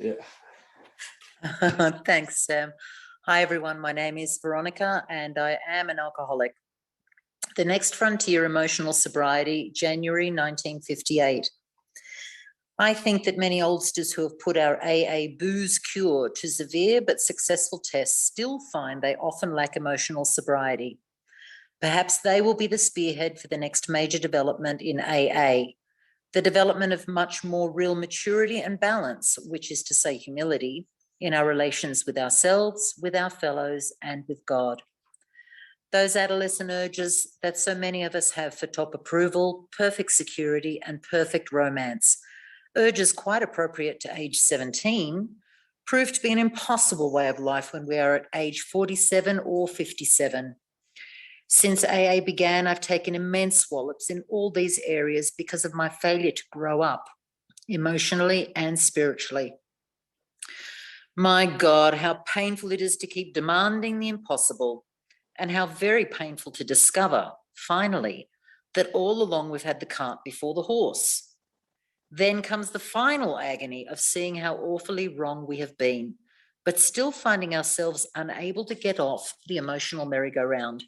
Yeah. Thanks, Sam. Hi, everyone. My name is Veronica, and I am an alcoholic. The Next Frontier Emotional Sobriety, January 1958. I think that many oldsters who have put our AA booze cure to severe but successful tests still find they often lack emotional sobriety. Perhaps they will be the spearhead for the next major development in AA, the development of much more real maturity and balance, which is to say humility, in our relations with ourselves, with our fellows, and with God. Those adolescent urges that so many of us have for top approval, perfect security, and perfect romance, urges quite appropriate to age 17, prove to be an impossible way of life when we are at age 47 or 57. Since AA began, I've taken immense wallops in all these areas because of my failure to grow up emotionally and spiritually. My God, how painful it is to keep demanding the impossible, and how very painful to discover, finally, that all along we've had the cart before the horse. Then comes the final agony of seeing how awfully wrong we have been, but still finding ourselves unable to get off the emotional merry-go-round.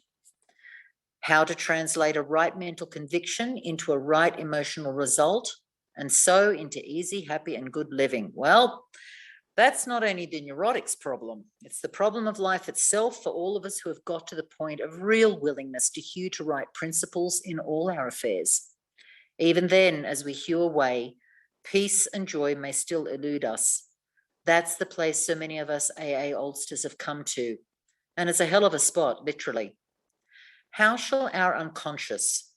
How to translate a right mental conviction into a right emotional result, and so into easy, happy, and good living. Well, that's not only the neurotic's problem, it's the problem of life itself for all of us who have got to the point of real willingness to hew to right principles in all our affairs. Even then, as we hew away, peace and joy may still elude us. That's the place so many of us AA oldsters have come to, and it's a hell of a spot, literally. How shall our unconscious,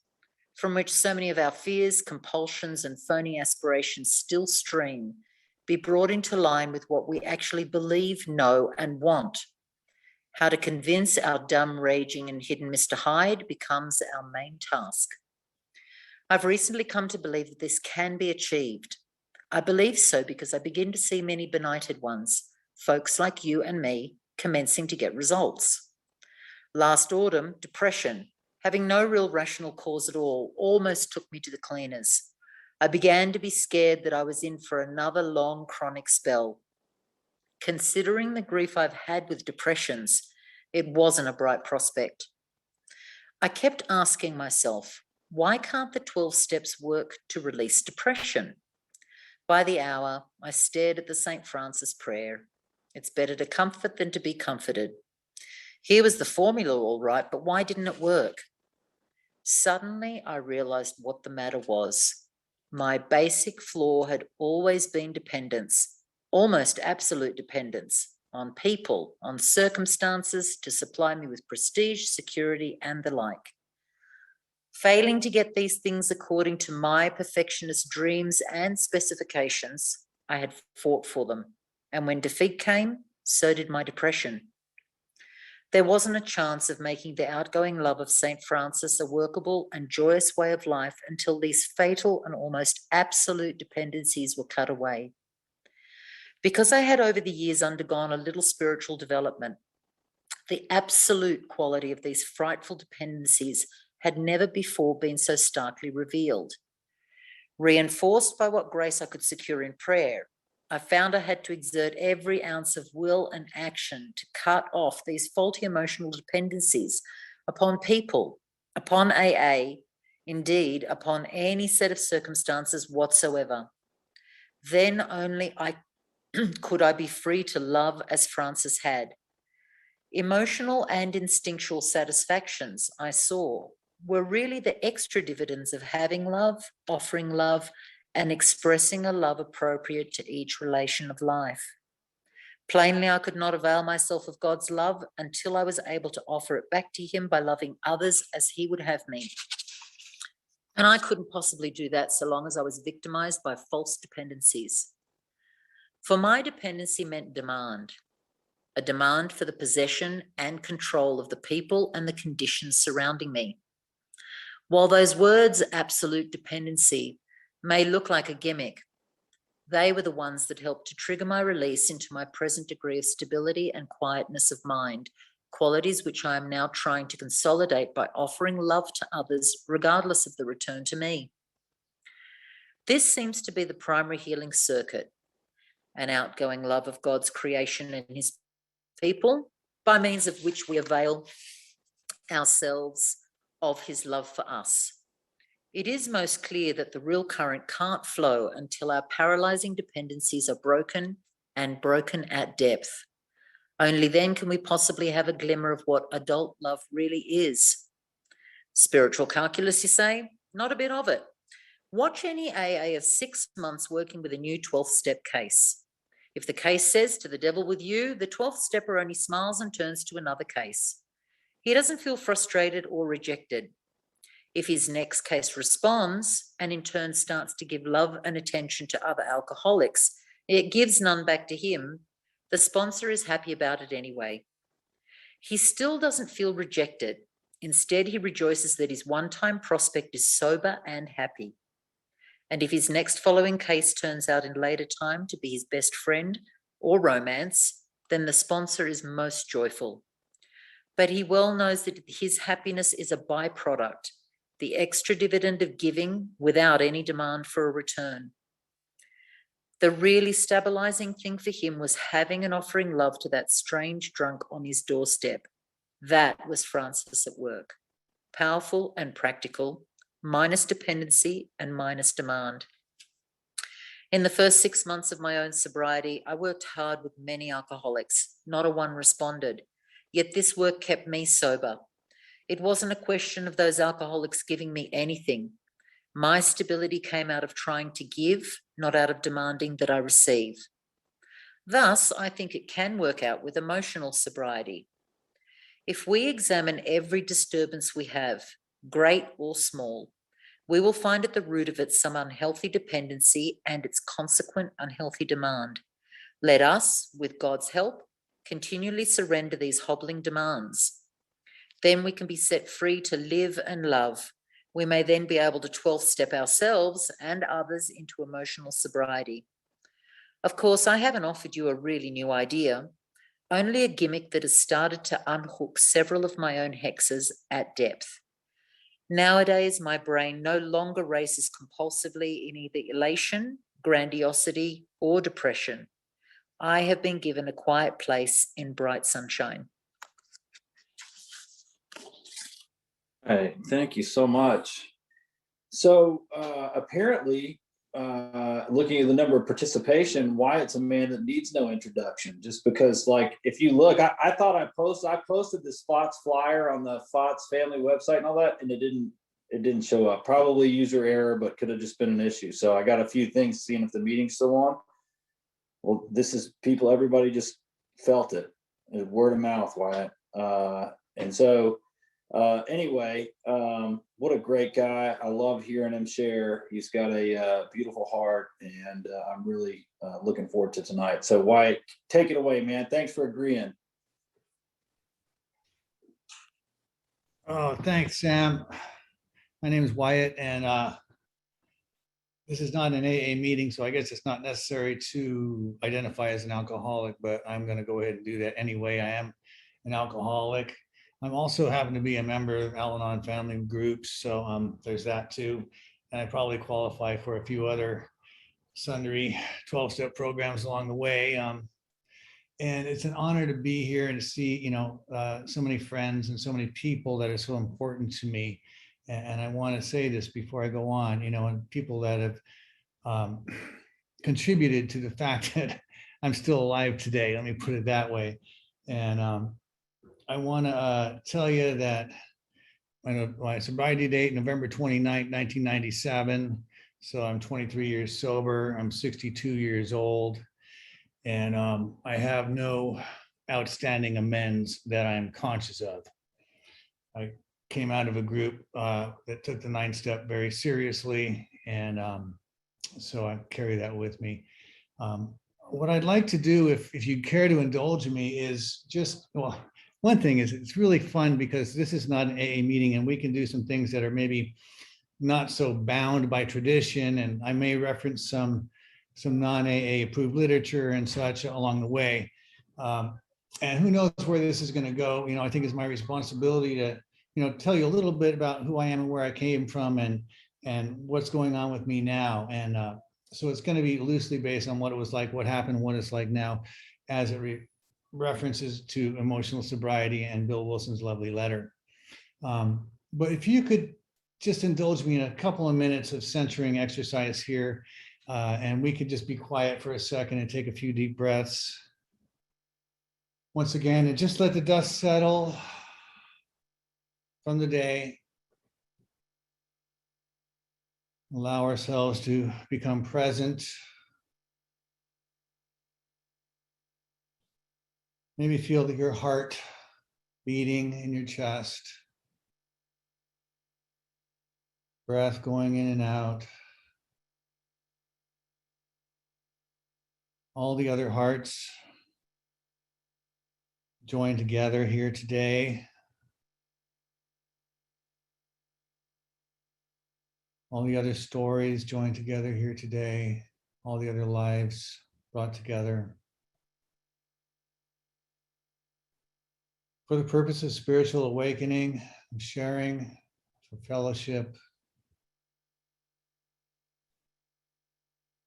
from which so many of our fears, compulsions, and phony aspirations still stream, be brought into line with what we actually believe, know, and want? How to convince our dumb, raging, and hidden Mr. Hyde becomes our main task. I've recently come to believe that this can be achieved. I believe so because I begin to see many benighted ones, folks like you and me, commencing to get results. Last autumn, depression, having no real rational cause at all, almost took me to the cleaners. I began to be scared that I was in for another long chronic spell. Considering the grief I've had with depressions, it wasn't a bright prospect. I kept asking myself, why can't the 12 steps work to release depression? By the hour, I stared at the St. Francis prayer. It's better to comfort than to be comforted. Here was the formula all right, but why didn't it work? Suddenly, I realized what the matter was. My basic flaw had always been dependence, almost absolute dependence, on people, on circumstances to supply me with prestige, security, and the like. Failing to get these things according to my perfectionist dreams and specifications, I had fought for them. And when defeat came, so did my depression. There wasn't a chance of making the outgoing love of St. Francis a workable and joyous way of life until these fatal and almost absolute dependencies were cut away. Because I had over the years undergone a little spiritual development, the absolute quality of these frightful dependencies had never before been so starkly revealed. Reinforced by what grace I could secure in prayer, I found I had to exert every ounce of will and action to cut off these faulty emotional dependencies upon people, upon AA, indeed upon any set of circumstances whatsoever. Then only could I be free to love as Francis had. Emotional and instinctual satisfactions, I saw, were really the extra dividends of having love, offering love, and expressing a love appropriate to each relation of life. Plainly, I could not avail myself of God's love until I was able to offer it back to Him by loving others as He would have me. And I couldn't possibly do that so long as I was victimized by false dependencies. For my dependency meant demand, a demand for the possession and control of the people and the conditions surrounding me. While those words, absolute dependency, may look like a gimmick, they were the ones that helped to trigger my release into my present degree of stability and quietness of mind, qualities which I am now trying to consolidate by offering love to others, regardless of the return to me. This seems to be the primary healing circuit. and outgoing love of God's creation and his people, by means of which we avail ourselves of his love for us. It is most clear that the real current can't flow until our paralyzing dependencies are broken, and broken at depth. Only then can we possibly have a glimmer of what adult love really is. Spiritual calculus, you say? Not a bit of it. Watch any AA of 6 months working with a new 12th step case. If the case says to the devil with you, the 12th stepper only smiles and turns to another case. He doesn't feel frustrated or rejected. If his next case responds and in turn starts to give love and attention to other alcoholics, yet gives none back to him, the sponsor is happy about it anyway. He still doesn't feel rejected. Instead, he rejoices that his one-time prospect is sober and happy. And if his next following case turns out in later time to be his best friend or romance, then the sponsor is most joyful. But he well knows that his happiness is a byproduct, the extra dividend of giving without any demand for a return. The really stabilizing thing for him was having and offering love to that strange drunk on his doorstep. That was Francis at work. Powerful and practical, minus dependency and minus demand. In the first 6 months of my own sobriety, I worked hard with many alcoholics. Not a one responded. Yet this work kept me sober. It wasn't a question of those alcoholics giving me anything. My stability came out of trying to give, not out of demanding that I receive. Thus, I think it can work out with emotional sobriety. If we examine every disturbance we have, great or small, we will find at the root of it some unhealthy dependency and its consequent unhealthy demand. Let us, with God's help, continually surrender these hobbling demands. Then we can be set free to live and love. We may then be able to 12th step ourselves and others into emotional sobriety. Of course, I haven't offered you a really new idea, only a gimmick that has started to unhook several of my own hexes at depth. Nowadays, my brain no longer races compulsively in either elation, grandiosity, or depression. I have been given a quiet place in bright sunshine. Hey, thank you so much. So apparently, looking at the number of participation, Wyatt's a man that needs no introduction, just because, like, if you look, I thought I posted this FOTS flyer on the FOTS family website and all that, and it didn't show up. Probably user error, but could have just been an issue. So I got a few things seeing if the meeting's still on. Well, this is people, everybody just felt it. Word of mouth, Wyatt. And so anyway, what a great guy. I love hearing him share. He's got a beautiful heart, and I'm really looking forward to tonight. So Wyatt, take it away, man. Thanks for agreeing. Oh, thanks, Sam. My name is Wyatt, and this is not an AA meeting, so I guess it's not necessary to identify as an alcoholic, but I'm going to go ahead and do that anyway. I am an alcoholic. I'm also happen to be a member of Al-Anon family groups, so there's that too. And I probably qualify for a few other sundry 12-step programs along the way. And it's an honor to be here and to see, so many friends and so many people that are so important to me. And I want to say this before I go on, and people that have contributed to the fact that I'm still alive today. Let me put it that way. And I want to tell you that my sobriety date, November 29, 1997. So I'm 23 years sober. I'm 62 years old. And I have no outstanding amends that I'm conscious of. I came out of a group that took the 9-step very seriously. And so I carry that with me. What I'd like to do, if you care to indulge me, is just, well, one thing is it's really fun because this is not an AA meeting and we can do some things that are maybe not so bound by tradition. And I may reference some non-AA approved literature and such along the way. And who knows where this is going to go. I think it's my responsibility to, tell you a little bit about who I am and where I came from and what's going on with me now. And So it's going to be loosely based on what it was like, what happened, what it's like now, as it references to emotional sobriety and Bill Wilson's lovely letter. But if you could just indulge me in a couple of minutes of centering exercise here, and we could just be quiet for a second and take a few deep breaths. Once again, and just let the dust settle from the day. Allow ourselves to become present. Maybe feel that your heart beating in your chest. Breath going in and out. All the other hearts join together here today. All the other stories join together here today. All the other lives brought together. For the purpose of spiritual awakening, of sharing, for fellowship,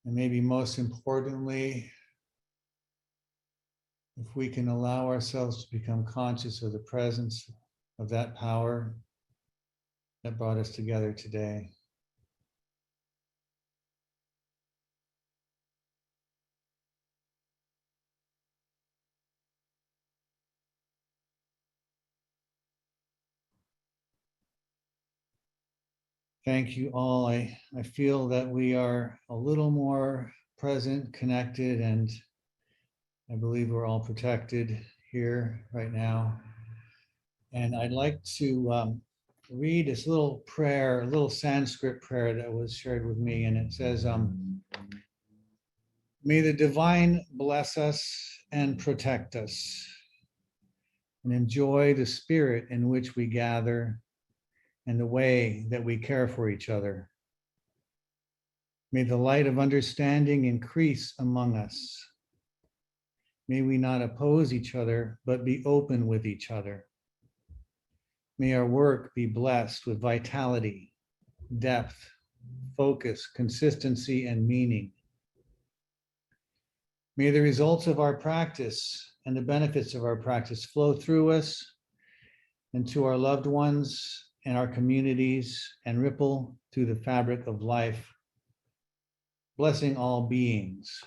and maybe most importantly, if we can allow ourselves to become conscious of the presence of that power that brought us together today. Thank you all. I feel that we are a little more present, connected, and I believe we're all protected here right now. And I'd like to read this little prayer, a little Sanskrit prayer that was shared with me. And it says, may the divine bless us and protect us and enjoy the spirit in which we gather and the way that we care for each other. May the light of understanding increase among us. May we not oppose each other, but be open with each other. May our work be blessed with vitality, depth, focus, consistency, and meaning. May the results of our practice and the benefits of our practice flow through us and to our loved ones and our communities and ripple through the fabric of life, blessing all beings.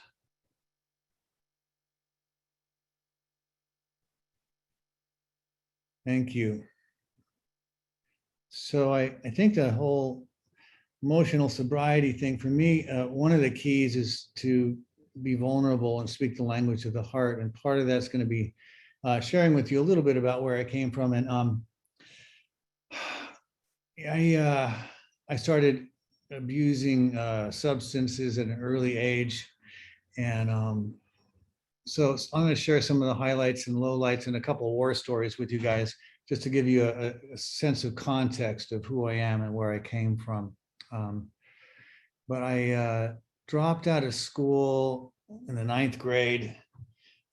Thank you. So I think the whole emotional sobriety thing for me, one of the keys is to be vulnerable and speak the language of the heart. And part of that's going to be sharing with you a little bit about where I came from. And I started abusing substances at an early age. And so I'm going to share some of the highlights and lowlights and a couple of war stories with you guys, just to give you a sense of context of who I am and where I came from. But I dropped out of school in the 9th grade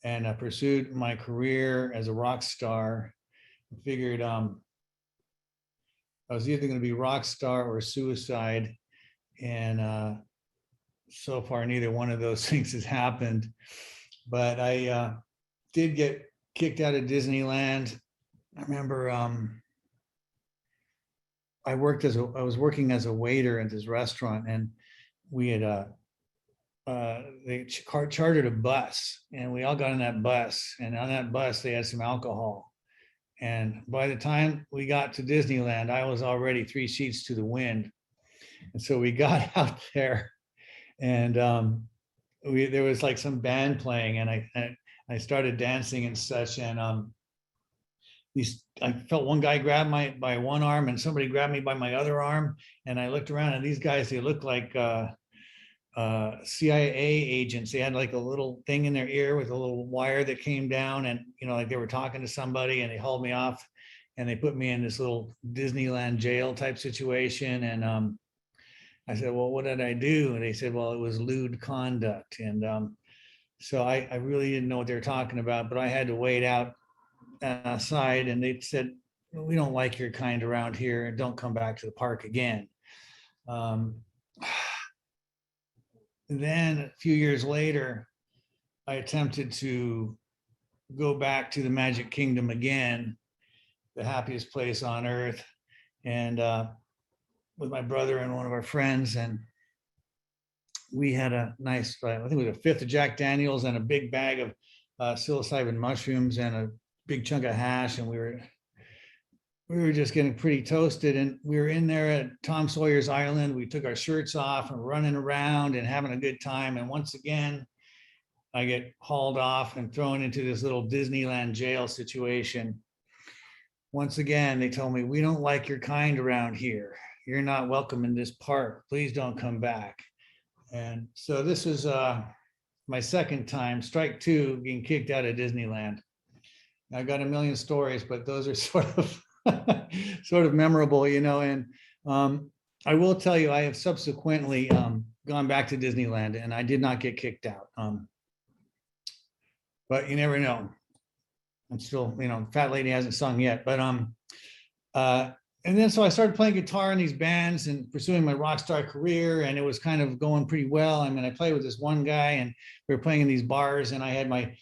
and I pursued my career as a rock star. I figured I was either going to be rock star or suicide. And so far, neither one of those things has happened. But I did get kicked out of Disneyland. I remember I was working as a waiter at this restaurant, and we had they chartered a bus, and we all got on that bus, and on that bus they had some alcohol. And by the time we got to Disneyland, I was already 3 sheets to the wind. And so we got out there, and there was like some band playing, and I started dancing and such, and I felt one guy grab my by one arm and somebody grabbed me by my other arm, and I looked around, and these guys, they looked like CIA agents. They had like a little thing in their ear with a little wire that came down, and like they were talking to somebody, and they hauled me off and they put me in this little Disneyland jail type situation. And I said, well, what did I do? And they said, well, it was lewd conduct. And so I really didn't know what they were talking about, but I had to wait out outside, and they said, we don't like your kind around here, and don't come back to the park again. then a few years later, I attempted to go back to the Magic Kingdom again, the happiest place on earth, and with my brother and one of our friends, and we had a nice, I think it was a fifth of Jack Daniels and a big bag of psilocybin mushrooms and a big chunk of hash, and we were just getting pretty toasted, and we were in there at Tom Sawyer's Island. We took our shirts off and running around and having a good time, and once again I get hauled off and thrown into this little Disneyland jail situation. Once again, they told me, we don't like your kind around here. You're not welcome in this park. Please don't come back. And so this is my second time, strike two, being kicked out of Disneyland. I got a million stories, but those are sort of memorable, and I will tell you, I have subsequently gone back to Disneyland, and I did not get kicked out. But you never know. I'm still, fat lady hasn't sung yet, but and then so I started playing guitar in these bands and pursuing my rock star career, and it was kind of going pretty well. I mean, I played with this one guy, and we were playing in these bars, and I had my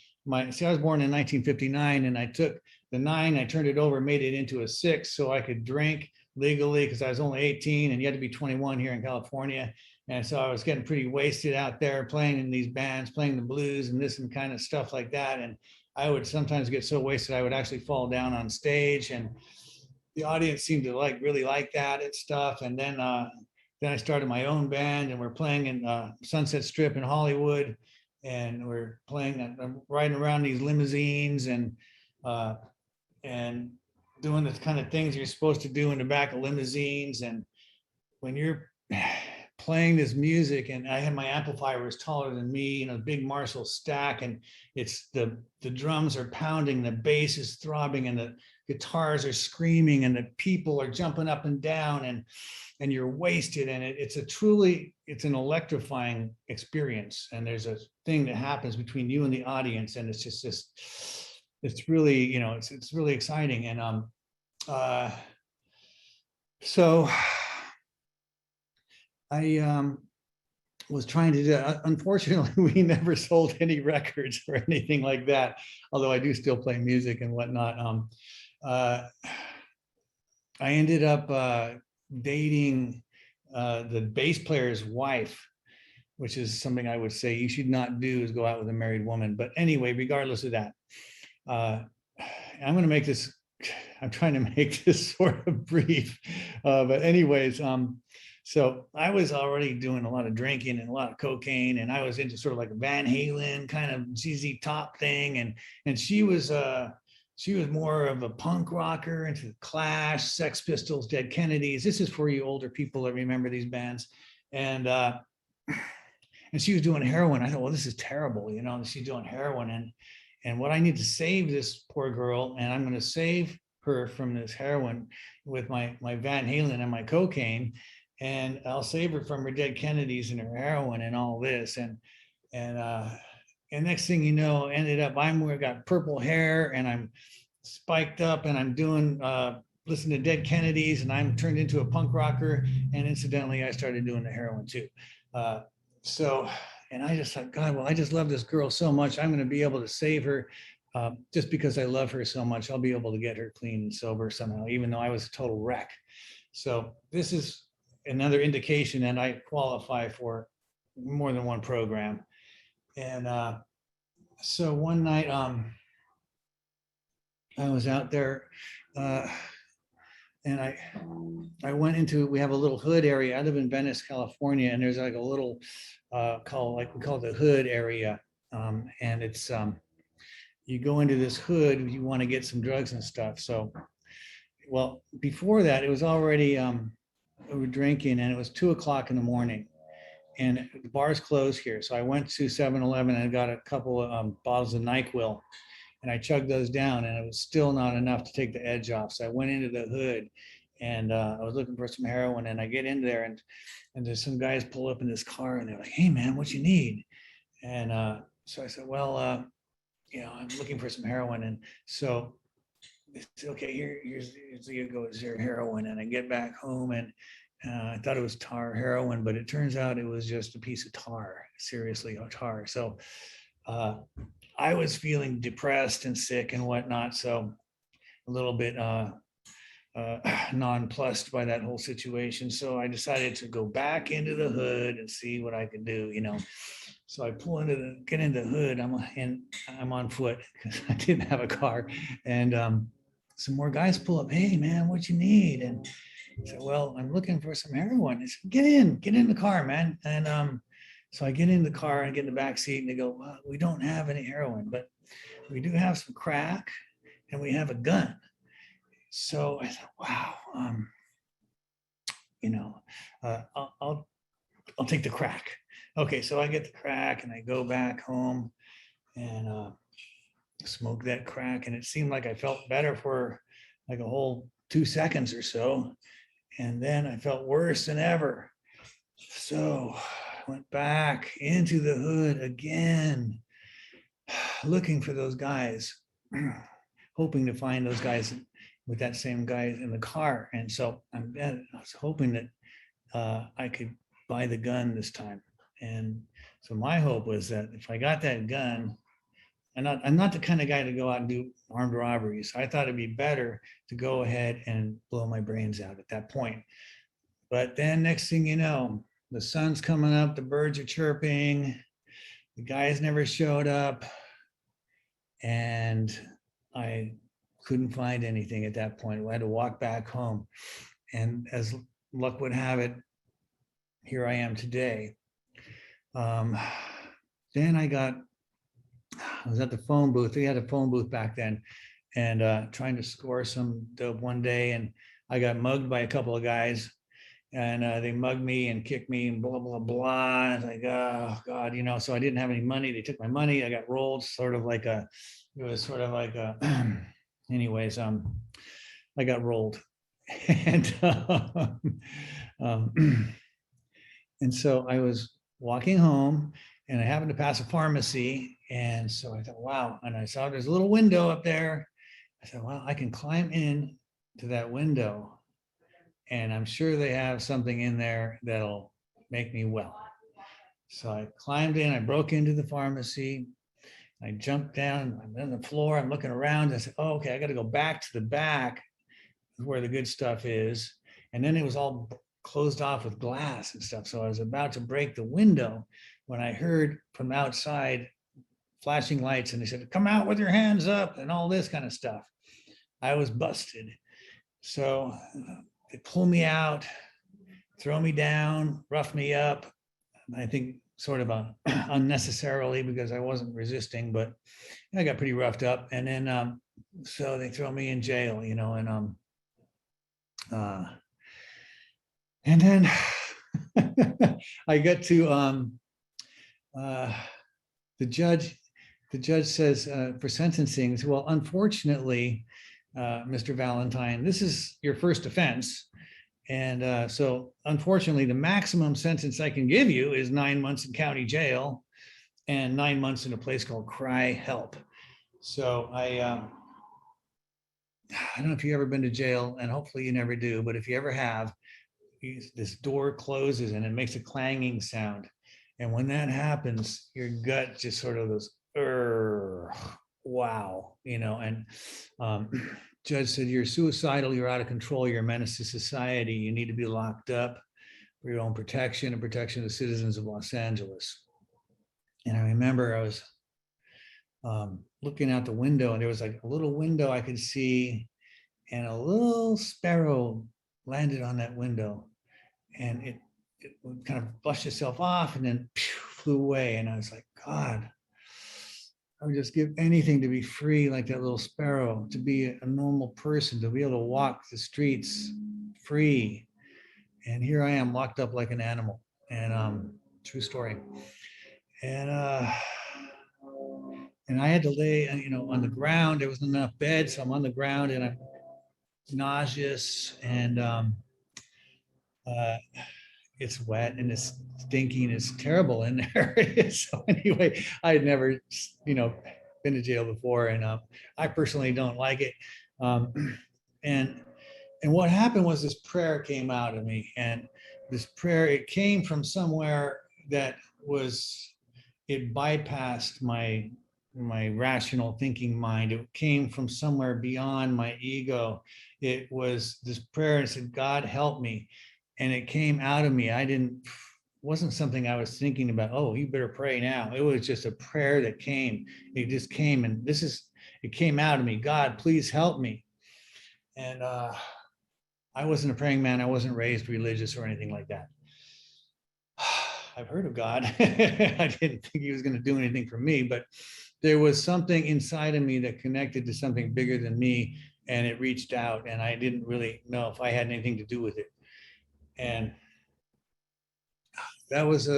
see, I was born in 1959, and I took the 9, I turned it over, made it into a 6 so I could drink legally, because I was only 18 and you had to be 21 here in California. And so I was getting pretty wasted out there playing in these bands, playing the blues and this and kind of stuff like that. And I would sometimes get so wasted, I would actually fall down on stage, and the audience seemed to really like that and stuff. And then I started my own band, and we're playing in Sunset Strip in Hollywood, and we're playing, riding around these limousines and doing the kind of things you're supposed to do in the back of limousines. And when you're playing this music, and I had my amplifier was taller than me, big Marshall stack, and it's the drums are pounding, the bass is throbbing, and the guitars are screaming, and the people are jumping up and down, and you're wasted, and it's an electrifying experience. And there's a thing that happens between you and the audience, and it's just it's really, it's really exciting. And so I was trying to do, unfortunately, we never sold any records or anything like that, although I do still play music and whatnot. I ended up dating the bass player's wife, which is something I would say you should not do, is go out with a married woman. But anyway, regardless of that, I'm going to make this, I'm trying to make this sort of brief. But anyways, so I was already doing a lot of drinking and a lot of cocaine, and I was into sort of like a Van Halen kind of ZZ Top thing. And she was more of a punk rocker, into the Clash, Sex Pistols, Dead Kennedys. This is for you older people that remember these bands. And she was doing heroin. I thought, well, this is terrible, she's doing heroin. And what I need to save this poor girl, and I'm going to save her from this heroin with my Van Halen and my cocaine, and I'll save her from her Dead Kennedys and her heroin and all this. And next thing you know, ended up, got purple hair, and I'm spiked up, and I'm doing listening to Dead Kennedys, and I'm turned into a punk rocker. And incidentally, I started doing the heroin too. And I just thought, God, well, I just love this girl so much. I'm going to be able to save her just because I love her so much. I'll be able to get her clean and sober somehow, even though I was a total wreck. So this is another indication that I qualify for more than one program. And so one night I was out there and I went into, we have a little hood area. I live in Venice, California, and there's like a little we call it the hood area. And it's, you go into this hood, you want to get some drugs and stuff. So, well, before that, it was already, we were drinking, and it was 2:00 in the morning, and the bars closed here. So I went to 7-Eleven and got a couple of bottles of NyQuil, and I chugged those down, and it was still not enough to take the edge off. So I went into the hood, and I was looking for some heroin, and I get in there, and there's some guys pull up in this car, and they're like, "Hey man, what you need?" And so I said, "Well, I'm looking for some heroin." And so they said, "Okay, here's you go, is your heroin?" And I get back home, and I thought it was heroin, but it turns out it was just a piece of tar, seriously, tar. So I was feeling depressed and sick and whatnot. So a little bit nonplussed by that whole situation. So I decided to go back into the hood and see what I could do, So I get into the hood. I'm on foot because I didn't have a car. And some more guys pull up. Hey man, what you need? And I said, well, I'm looking for some heroin. I said, get in the car, man. And so I get in the car and get in the back seat, and they go, well, we don't have any heroin, but we do have some crack and we have a gun. So I thought, wow, I'll take the crack. Okay, so I get the crack and I go back home and smoke that crack, and it seemed like I felt better for like a whole 2 seconds or so, and then I felt worse than ever. So I went back into the hood again, looking for those guys, hoping to find those guys with that same guy in the car. And so I was hoping that I could buy the gun this time. And so my hope was that if I got that gun, I'm not the kind of guy to go out and do armed robberies. I thought it'd be better to go ahead and blow my brains out at that point. But then next thing you know, the sun's coming up, the birds are chirping, the guys never showed up, and I couldn't find anything at that point. I had to walk back home. And as luck would have it, here I am today. Then I was at the phone booth. We had a phone booth back then, and trying to score some dope one day. And I got mugged by a couple of guys, and they mugged me and kicked me and blah, blah, blah. And I was like, oh God, so I didn't have any money. They took my money. I got rolled anyways, I got rolled. And so I was walking home, and I happened to pass a pharmacy. And so I thought, wow. And I saw there's a little window up there. I said, well, I can climb in to that window, and I'm sure they have something in there that'll make me well. So I climbed in, I broke into the pharmacy. I jumped down, I'm on the floor, I'm looking around. I said, oh, okay, I got to go back to the back where the good stuff is. And then it was all closed off with glass and stuff. So I was about to break the window when I heard from outside flashing lights, and they said, come out with your hands up and all this kind of stuff. I was busted. So they pull me out, throw me down, rough me up. I think sort of unnecessarily because I wasn't resisting, but I got pretty roughed up. And then, so they throw me in jail, and then I get to the judge says for sentencing, well, unfortunately, Mr. Valentine, this is your first offense. And so unfortunately, the maximum sentence I can give you is 9 months in county jail and 9 months in a place called Cry Help. So I don't know if you've ever been to jail, and hopefully you never do, but if you ever have, this door closes and it makes a clanging sound. And when that happens, your gut just sort of goes, wow, and judge said, you're suicidal, you're out of control, you're a menace to society, you need to be locked up for your own protection and protection of the citizens of Los Angeles. And I remember I was looking out the window, and there was like a little window I could see, and a little sparrow landed on that window, and it kind of brushed itself off and then flew away. And I was like, God, I would just give anything to be free like that little sparrow, to be a normal person, to be able to walk the streets free. And here I am locked up like an animal. And true story. And I had to lay, on the ground. There wasn't enough bed, so I'm on the ground and I'm nauseous, and it's wet and it's stinky and it's terrible in there. So anyway, I had never, been to jail before, and I personally don't like it. And And what happened was this prayer came out of me, and this prayer, it came from somewhere that was, it bypassed my rational thinking mind. It came from somewhere beyond my ego. It was this prayer, and said, God help me. And it came out of me. Wasn't something I was thinking about, oh, you better pray now. It was just a prayer that came. It just came, and it came out of me. God, please help me. And I wasn't a praying man. I wasn't raised religious or anything like that. I've heard of God. I didn't think he was going to do anything for me, but there was something inside of me that connected to something bigger than me, and it reached out, and I didn't really know if I had anything to do with it. And that was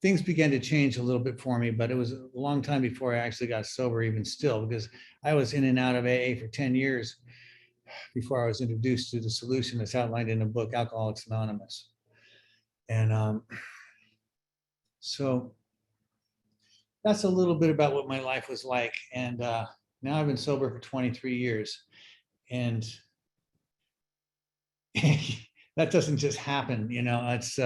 things began to change a little bit for me, but it was a long time before I actually got sober, even still, because I was in and out of AA for 10 years before I was introduced to the solution that's outlined in the book, Alcoholics Anonymous. And so that's a little bit about what my life was like. And now I've been sober for 23 years. And that doesn't just happen, it's,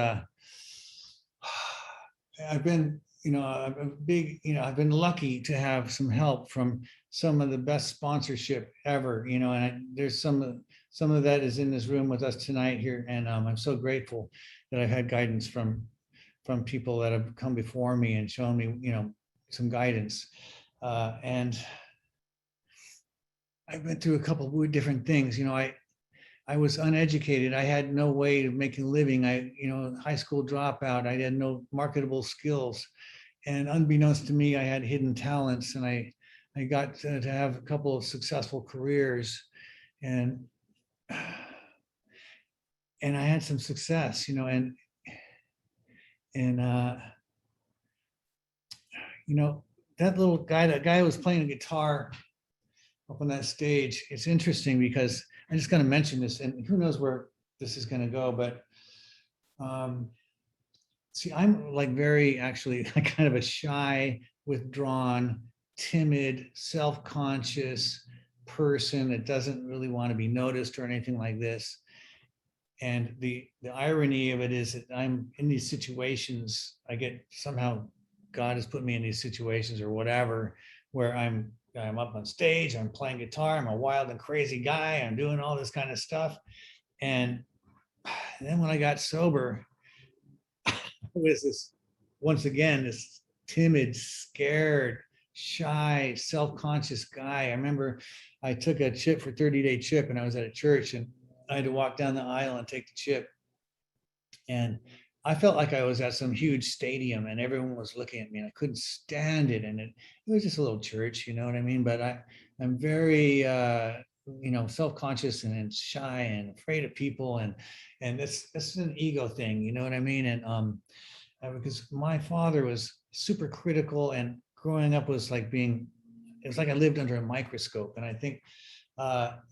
I've been, I've been lucky to have some help from some of the best sponsorship ever, and there's some of that is in this room with us tonight here. And I'm so grateful that I've had guidance from people that have come before me and shown me, some guidance. And I've been through a couple of different things. I was uneducated. I had no way of making a living. High school dropout. I had no marketable skills. And unbeknownst to me, I had hidden talents, and I got to have a couple of successful careers, and I had some success, and that little guy, that guy who was playing a guitar up on that stage, it's interesting because I'm just going to mention this, and who knows where this is going to go, but see, I'm like very actually kind of a shy, withdrawn, timid, self-conscious person that doesn't really want to be noticed or anything like this. And the irony of it is that I'm in these situations, somehow God has put me in these situations or whatever, where I'm up on stage, I'm playing guitar, I'm a wild and crazy guy, I'm doing all this kind of stuff. And then when I got sober, I was once again, this timid, scared, shy, self-conscious guy. I remember I took a chip for 30-day chip, and I was at a church, and I had to walk down the aisle and take the chip. And I felt like I was at some huge stadium and everyone was looking at me, and I couldn't stand it. And it was just a little church, you know what I mean? But I'm very, self-conscious and shy and afraid of people. And that's an ego thing, you know what I mean? And because my father was super critical, and growing up was like it's like I lived under a microscope. And I think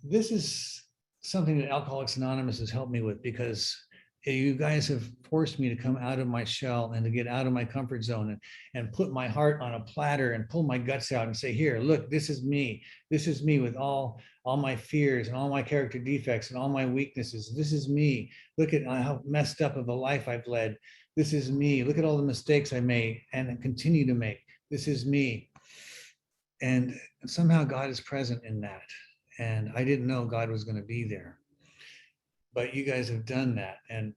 this is something that Alcoholics Anonymous has helped me with, because you guys have forced me to come out of my shell and to get out of my comfort zone and put my heart on a platter and pull my guts out and say, here, look, this is me. This is me with all my fears and all my character defects and all my weaknesses. This is me. Look at how messed up of a life I've led. This is me. Look at all the mistakes I made and continue to make. This is me. And somehow God is present in that. And I didn't know God was going to be there. But you guys have done that. And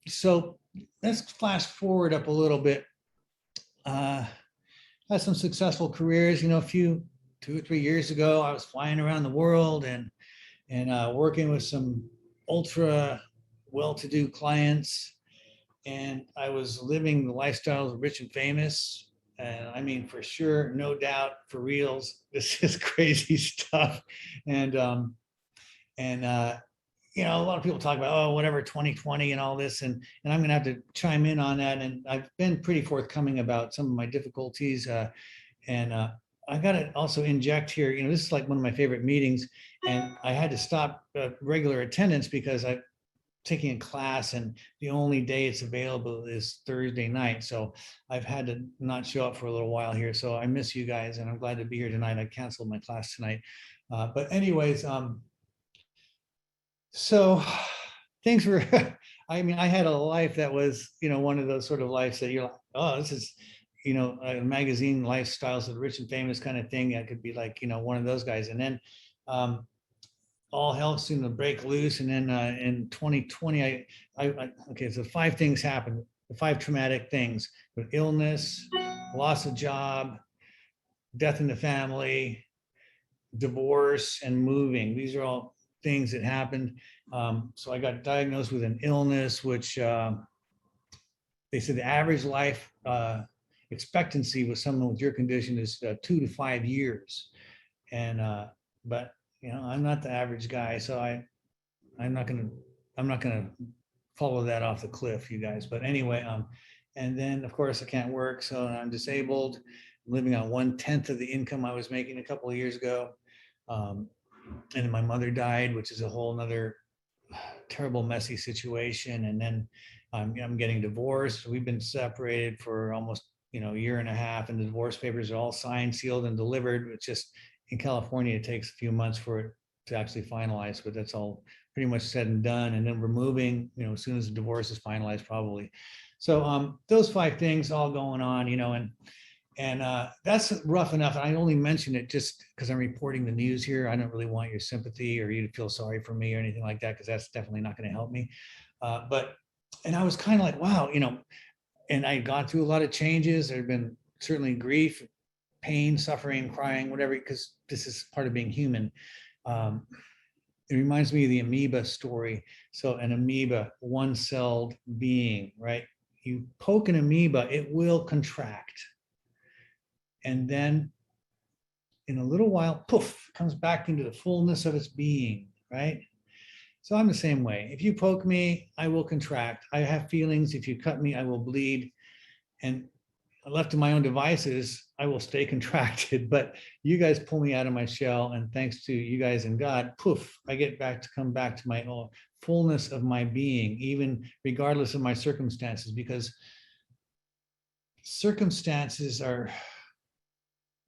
so let's flash forward up a little bit. Had some successful careers, 2 or 3 years ago, I was flying around the world and working with some ultra well-to-do clients. And I was living the lifestyles of rich and famous. And I mean, for sure, no doubt, for reals, this is crazy stuff. And a lot of people talk about, oh, whatever, 2020 and all this. And I'm going to have to chime in on that. And I've been pretty forthcoming about some of my difficulties. And I got to also inject here, this is like one of my favorite meetings. And I had to stop regular attendance because I'm taking a class, and the only day it's available is Thursday night. So I've had to not show up for a little while here. So I miss you guys, and I'm glad to be here tonight. I canceled my class tonight. But anyways, So things were, I mean, I had a life that was, one of those sort of lives that you're like, oh, this is, a magazine lifestyles of the rich and famous kind of thing. I could be like, one of those guys. And then um, all hell seemed to break loose. And then in 2020, okay, so 5 things happened, the 5 traumatic things: with illness, loss of job, death in the family, divorce, and moving. These are all things that happened. So I got diagnosed with an illness, which they said the average life expectancy with someone with your condition is 2 to 5 years. And but I'm not the average guy, so I'm not gonna follow that off the cliff, you guys. But anyway, and then of course I can't work, so I'm disabled, living on 1/10 of the income I was making a couple of years ago. And then my mother died, which is a whole nother terrible, messy situation. And then I'm getting divorced. We've been separated for almost, a year and a half, and the divorce papers are all signed, sealed, and delivered. It's just in California, it takes a few months for it to actually finalize, but that's all pretty much said and done. And then we're moving, as soon as the divorce is finalized, probably. So those 5 things all going on, and that's rough enough. And I only mention it just because I'm reporting the news here. I don't really want your sympathy or you to feel sorry for me or anything like that, because that's definitely not going to help me. And I was kind of like, wow, and I gone through a lot of changes. There've been certainly grief, pain, suffering, crying, whatever, because this is part of being human. It reminds me of the amoeba story. So an amoeba, one-celled being, right? You poke an amoeba, it will contract. And then in a little while, poof, comes back into the fullness of its being, right? So I'm the same way. If you poke me, I will contract. I have feelings. If you cut me, I will bleed. And left to my own devices, I will stay contracted. But you guys pull me out of my shell, and thanks to you guys and God, poof, I get back to come back to my own fullness of my being, even regardless of my circumstances, because circumstances are,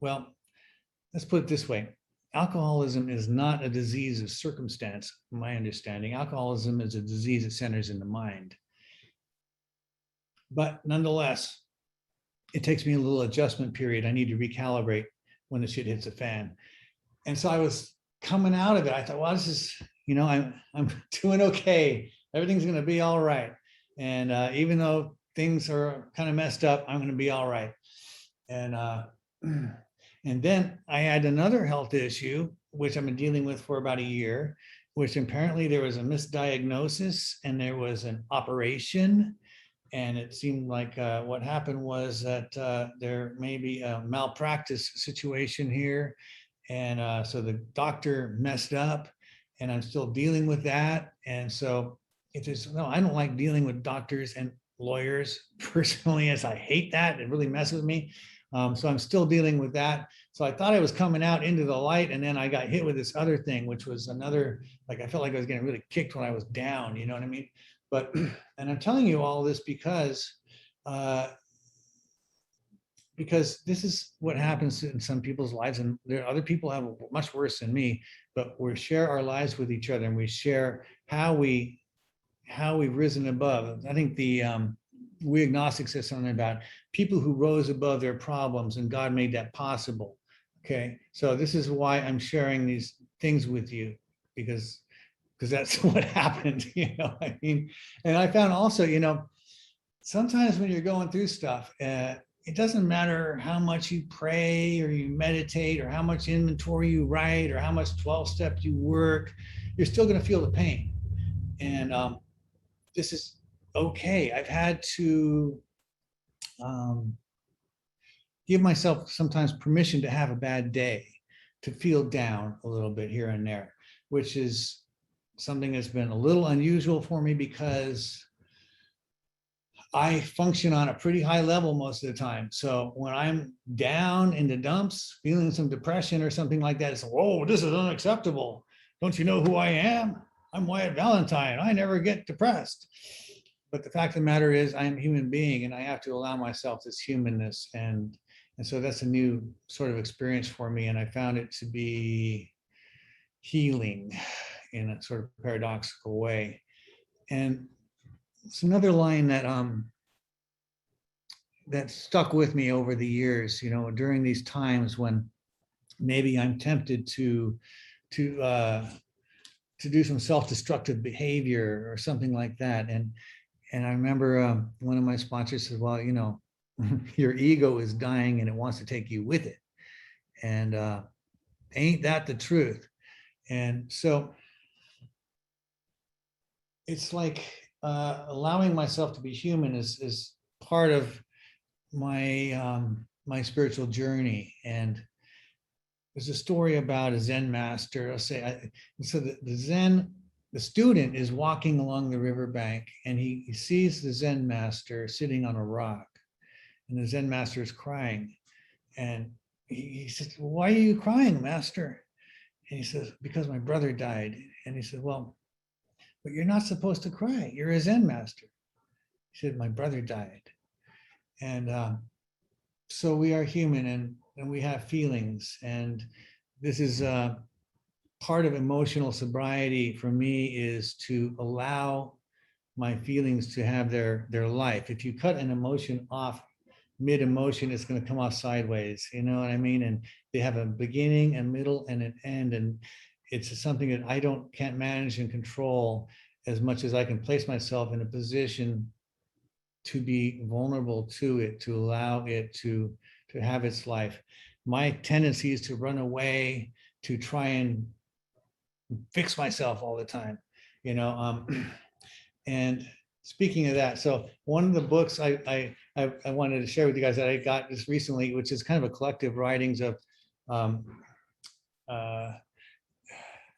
well, let's put it this way. Alcoholism is not a disease of circumstance, my understanding. Alcoholism is a disease that centers in the mind. But nonetheless, it takes me a little adjustment period. I need to recalibrate when the shit hits the fan. And so I was coming out of it. I thought, well, this is, I'm doing okay. Everything's going to be all right. And even though things are kind of messed up, I'm going to be all right. And then I had another health issue, which I've been dealing with for about a year, which apparently there was a misdiagnosis and there was an operation. And it seemed like what happened was that there may be a malpractice situation here. And so the doctor messed up, and I'm still dealing with that. And so it is, no, I don't like dealing with doctors and lawyers personally, as I hate that. It really messes with me. So I'm still dealing with that. So I thought I was coming out into the light, and then I got hit with this other thing, which was another, like, I felt like I was getting really kicked when I was down, you know what I mean? But, and I'm telling you all this because this is what happens in some people's lives, and there are other people have much worse than me, but we share our lives with each other, and we share how we've risen above. I think the We Agnostic says something about people who rose above their problems, and God made that possible. Okay, so this is why I'm sharing these things with you, because that's what happened, I mean. And I found also, sometimes when you're going through stuff, it doesn't matter how much you pray or you meditate or how much inventory you write or how much 12-step you work, you're still going to feel the pain. And this is okay. I've had to give myself sometimes permission to have a bad day, to feel down a little bit here and there, which is something that's been a little unusual for me because I function on a pretty high level most of the time. So when I'm down in the dumps, feeling some depression or something like that, it's, whoa, this is unacceptable. Don't you know who I am? I'm Wyatt Valentine. I never get depressed. But the fact of the matter is, I'm a human being, and I have to allow myself this humanness. And so that's a new sort of experience for me. And I found it to be healing. in a sort of paradoxical way. And it's another line that that stuck with me over the years, you know, during these times when maybe I'm tempted to do some self-destructive behavior or something like that. And I remember one of my sponsors said, well, you know, your ego is dying and it wants to take you with it. And ain't that the truth? And so it's like allowing myself to be human is part of my my spiritual journey. And there's a story about a Zen master. I'll say, so the student is walking along the riverbank and he sees the Zen master sitting on a rock, and the Zen master is crying. And he says, why are you crying, master? And he says, because my brother died. And he said, well, but you're not supposed to cry. You're a Zen master. He said, my brother died. And so we are human, and we have feelings. And this is part of emotional sobriety for me, is to allow my feelings to have their life. If you cut an emotion off mid-emotion, it's going to come off sideways, you know what I mean? And they have a beginning, a middle, and an end. And it's something that I can't manage and control as much as I can place myself in a position to be vulnerable to it, to allow it to have its life. My tendency is to run away, to try and fix myself all the time, you know. And speaking of that, so one of the books I wanted to share with you guys that I got just recently, which is kind of a collective writings of,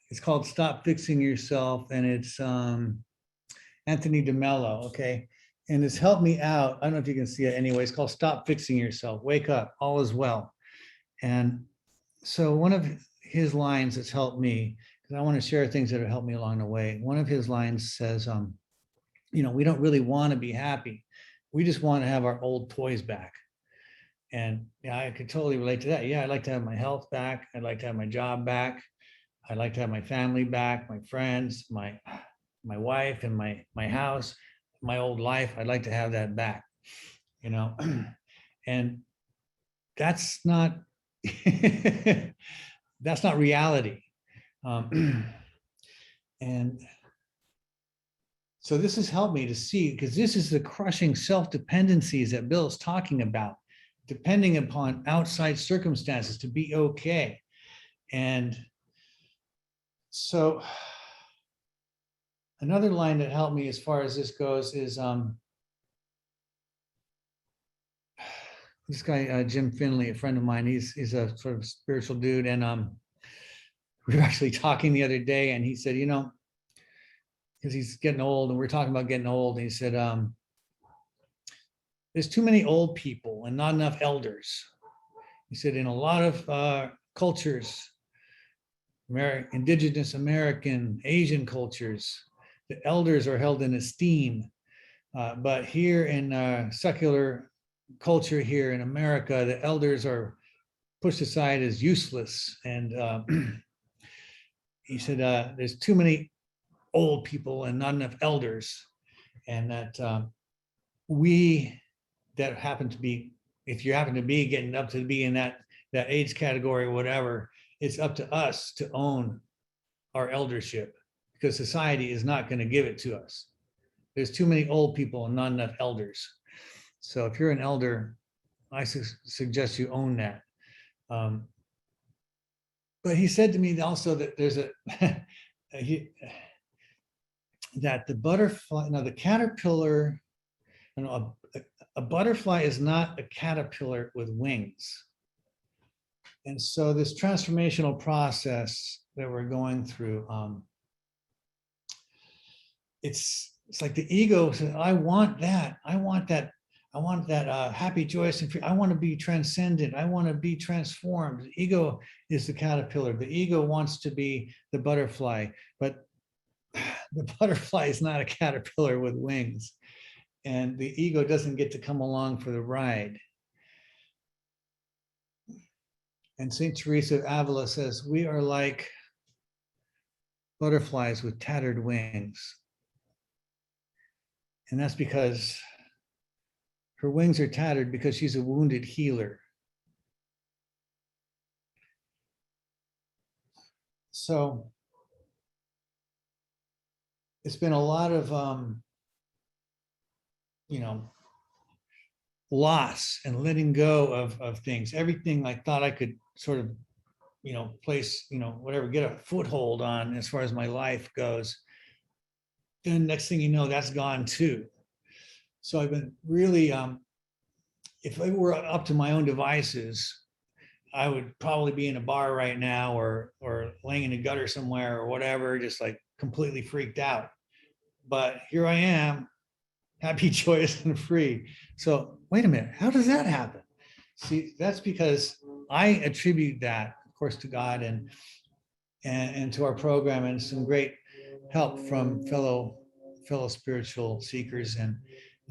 it's called Stop Fixing Yourself, and it's Anthony DeMello, okay? And it's helped me out. I don't know if you can see it anyway. It's called Stop Fixing Yourself. Wake up, all is well. And so one of his lines that's helped me, because I want to share things that have helped me along the way. One of his lines says, you know, we don't really want to be happy. We just want to have our old toys back. And yeah, I could totally relate to that. Yeah, I'd like to have my health back. I'd like to have my job back. I'd like to have my family back, my friends, my wife, and my house, my old life. I'd like to have that back, you know. And that's not that's not reality. And so this has helped me to see, because this is the crushing self-dependencies that Bill's talking about, depending upon outside circumstances to be okay. And so another line that helped me as far as this goes is this guy, Jim Finley, a friend of mine. He's a sort of spiritual dude. And we were actually talking the other day, and he said, you know, because he's getting old, and we're talking about getting old. And he said, there's too many old people and not enough elders. He said, in a lot of cultures, indigenous American, Asian cultures, the elders are held in esteem. But here in secular culture here in America, the elders are pushed aside as useless. And he said, there's too many old people and not enough elders. And that we that happen to be, if you happen to be getting up to be in that age category or whatever, it's up to us to own our eldership, because society is not going to give it to us. There's too many old people and not enough elders. So if you're an elder, I suggest you own that. But he said to me also that there's that the butterfly, now the caterpillar, you know, a butterfly is not a caterpillar with wings. And so this transformational process that we're going through, it's like the ego says, I want that happy, joyous, and free. I want to be transcendent. I want to be transformed. The ego is the caterpillar. The ego wants to be the butterfly, but the butterfly is not a caterpillar with wings. And the ego doesn't get to come along for the ride. And St. Teresa of Avila says, we are like butterflies with tattered wings. And that's because her wings are tattered because she's a wounded healer. So it's been a lot of, loss and letting go of things. Everything I thought I could sort of, place, whatever, get a foothold on as far as my life goes. Then next thing you know, that's gone too. So I've been really, if I were up to my own devices, I would probably be in a bar right now or laying in a gutter somewhere or whatever, just like completely freaked out. But here I am, happy, joyous, and free. So wait a minute, how does that happen? See, that's because I attribute that, of course, to God and to our program and some great help from fellow spiritual seekers. And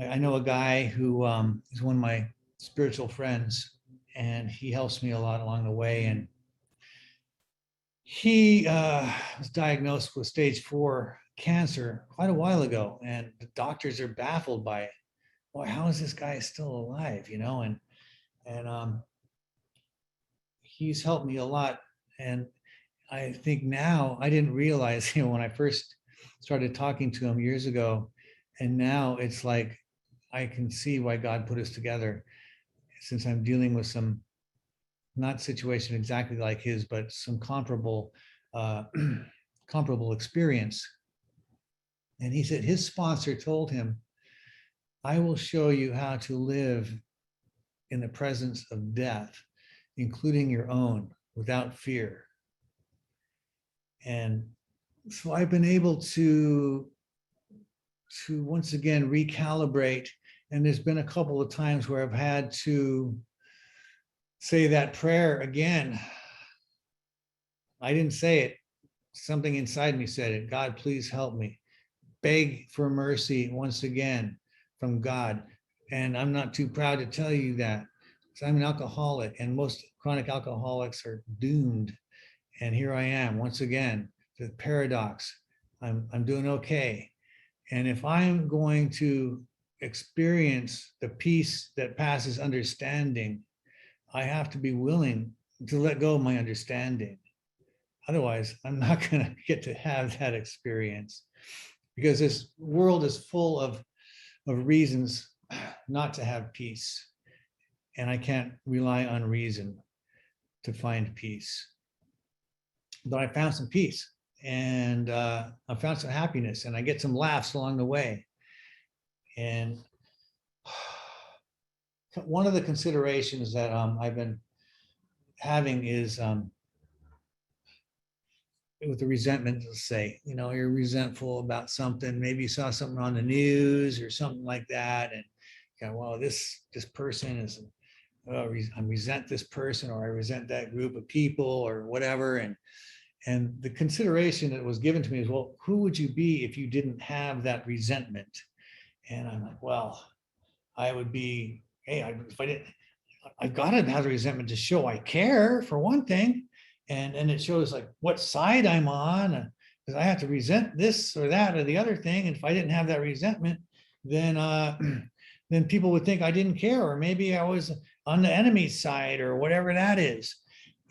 I know a guy who is one of my spiritual friends, and he helps me a lot along the way. And he was diagnosed with stage 4 cancer quite a while ago, and the doctors are baffled by it. Boy, how is this guy still alive? And he's helped me a lot. And I think now, I didn't realize, when I first started talking to him years ago, and now it's like I can see why God put us together, since I'm dealing with some, not situation exactly like his, but some comparable comparable experience. And he said his sponsor told him, I will show you how to live in the presence of death, including your own, without fear. And so I've been able to once again recalibrate. And there's been a couple of times where I've had to say that prayer again. I didn't say it. Something inside me said it. God, please help me. Beg for mercy once again from God. And I'm not too proud to tell you that, because I'm an alcoholic, and most chronic alcoholics are doomed. And here I am once again, the paradox. I'm doing okay. And if I'm going to experience the peace that passes understanding, I have to be willing to let go of my understanding. Otherwise, I'm not going to get to have that experience, because this world is full of reasons not to have peace. And I can't rely on reason to find peace. But I found some peace, and I found some happiness, and I get some laughs along the way. And one of the considerations that I've been having is with the resentment, let's say, you're resentful about something. Maybe you saw something on the news or something like that, and well, this person is, I resent this person, or I resent that group of people, or whatever. And the consideration that was given to me is, well, who would you be if you didn't have that resentment? And I'm like, well, I would be, hey, if I didn't, I gotta have the resentment to show I care, for one thing. And it shows like what side I'm on, because I have to resent this or that or the other thing. And if I didn't have that resentment, then then people would think I didn't care, or maybe I was on the enemy's side, or whatever that is.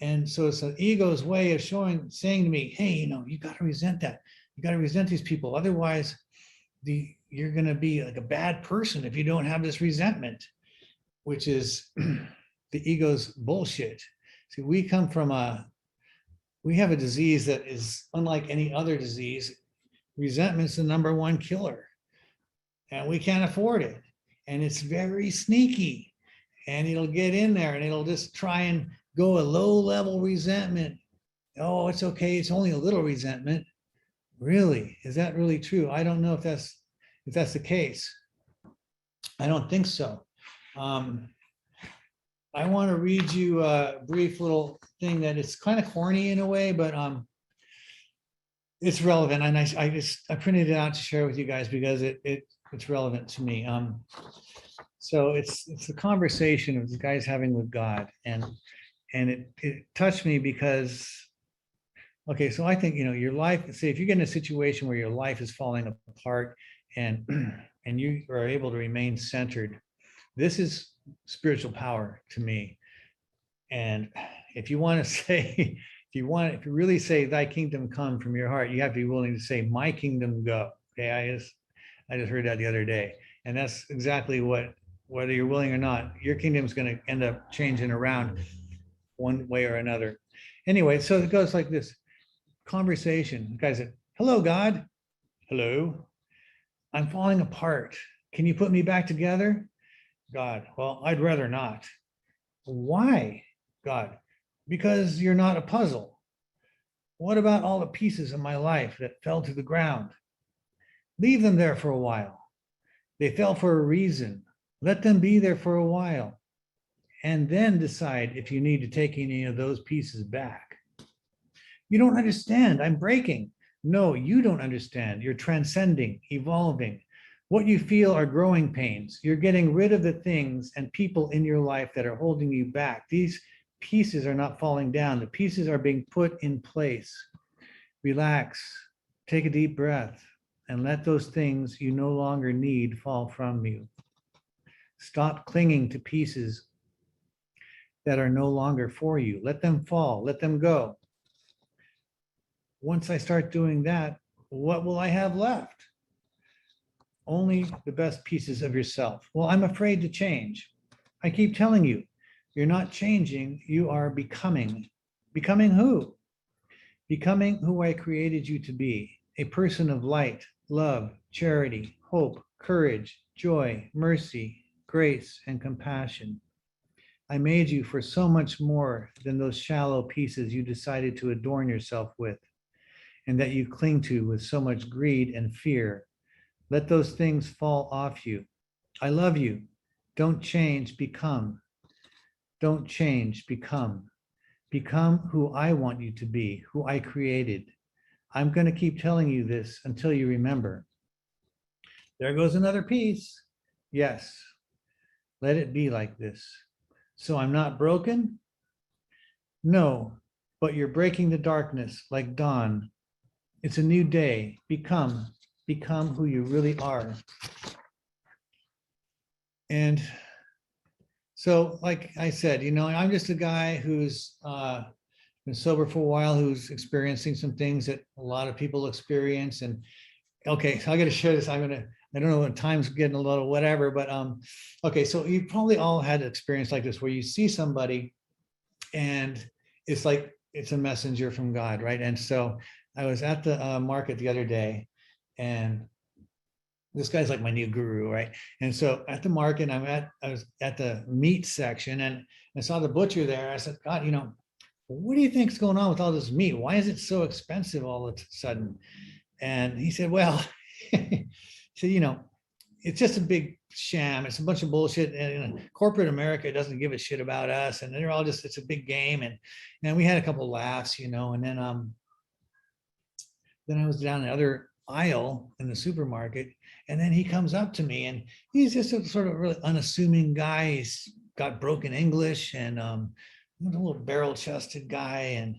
And so it's an ego's way of saying to me, hey, you got to resent that. You got to resent these people. Otherwise, you're going to be like a bad person if you don't have this resentment, which is the ego's bullshit. See, we have a disease that is unlike any other disease. Resentment's the number one killer, and we can't afford it. And it's very sneaky, and it'll get in there, and it'll just try and go a low-level resentment. Oh, it's okay. It's only a little resentment. Really? Is that really true? I don't know if that's the case. I don't think so. I want to read you a brief little thing that is kind of corny in a way, but it's relevant. And I printed it out to share with you guys because it's relevant to me. So it's a conversation of the guys having with God, and it touched me because Okay, so I think, your life, say if you get in a situation where your life is falling apart and and you are able to remain centered, this is spiritual power to me. And if you want to say, if you really say thy kingdom come from your heart, you have to be willing to say my kingdom go. Okay, I just heard that the other day. And that's exactly what, whether you're willing or not, your kingdom's going to end up changing around one way or another. Anyway, so it goes like this. Conversation. The guy said, hello, God. Hello. I'm falling apart. Can you put me back together? God, well, I'd rather not. Why? God, because you're not a puzzle. What about all the pieces of my life that fell to the ground? Leave them there for a while. They fell for a reason. Let them be there for a while. And then decide if you need to take any of those pieces back. You don't understand. I'm breaking. No, you don't understand. You're transcending, evolving. What you feel are growing pains. You're getting rid of the things and people in your life that are holding you back. These pieces are not falling down. The pieces are being put in place. Relax, take a deep breath, and let those things you no longer need fall from you. Stop clinging to pieces that are no longer for you. Let them fall, let them go. Once I start doing that, what will I have left? Only the best pieces of yourself. Well, I'm afraid to change. I keep telling you, you're not changing, you are becoming. Becoming who? Becoming who I created you to be, a person of light, love, charity, hope, courage, joy, mercy, grace, and compassion. I made you for so much more than those shallow pieces you decided to adorn yourself with, and that you cling to with so much greed and fear. Let those things fall off you. I love you. Don't change, become. Don't change, become. Become who I want you to be, who I created. I'm going to keep telling you this until you remember. There goes another piece. Yes, let it be like this. So I'm not broken? No, but you're breaking the darkness like dawn. It's a new day. Become who you really are. And so, like I said, I'm just a guy who's been sober for a while, who's experiencing some things that a lot of people experience. And okay, so I got to share this. I don't know when time's getting a little whatever, but okay, so you probably all had an experience like this where you see somebody and it's like it's a messenger from God, right? And so I was at the market the other day, and this guy's like my new guru, right? And so at the market, I was at the meat section, and I saw the butcher there. I said, God, what do you think's going on with all this meat? Why is it so expensive all of a sudden? And he said, well, he said, it's just a big sham. It's a bunch of bullshit. And corporate America doesn't give a shit about us. And they're all just, it's a big game. And we had a couple of laughs, and then I was down the other aisle in the supermarket, and then he comes up to me, and he's just a sort of really unassuming guy. He's got broken English, and a little barrel-chested guy,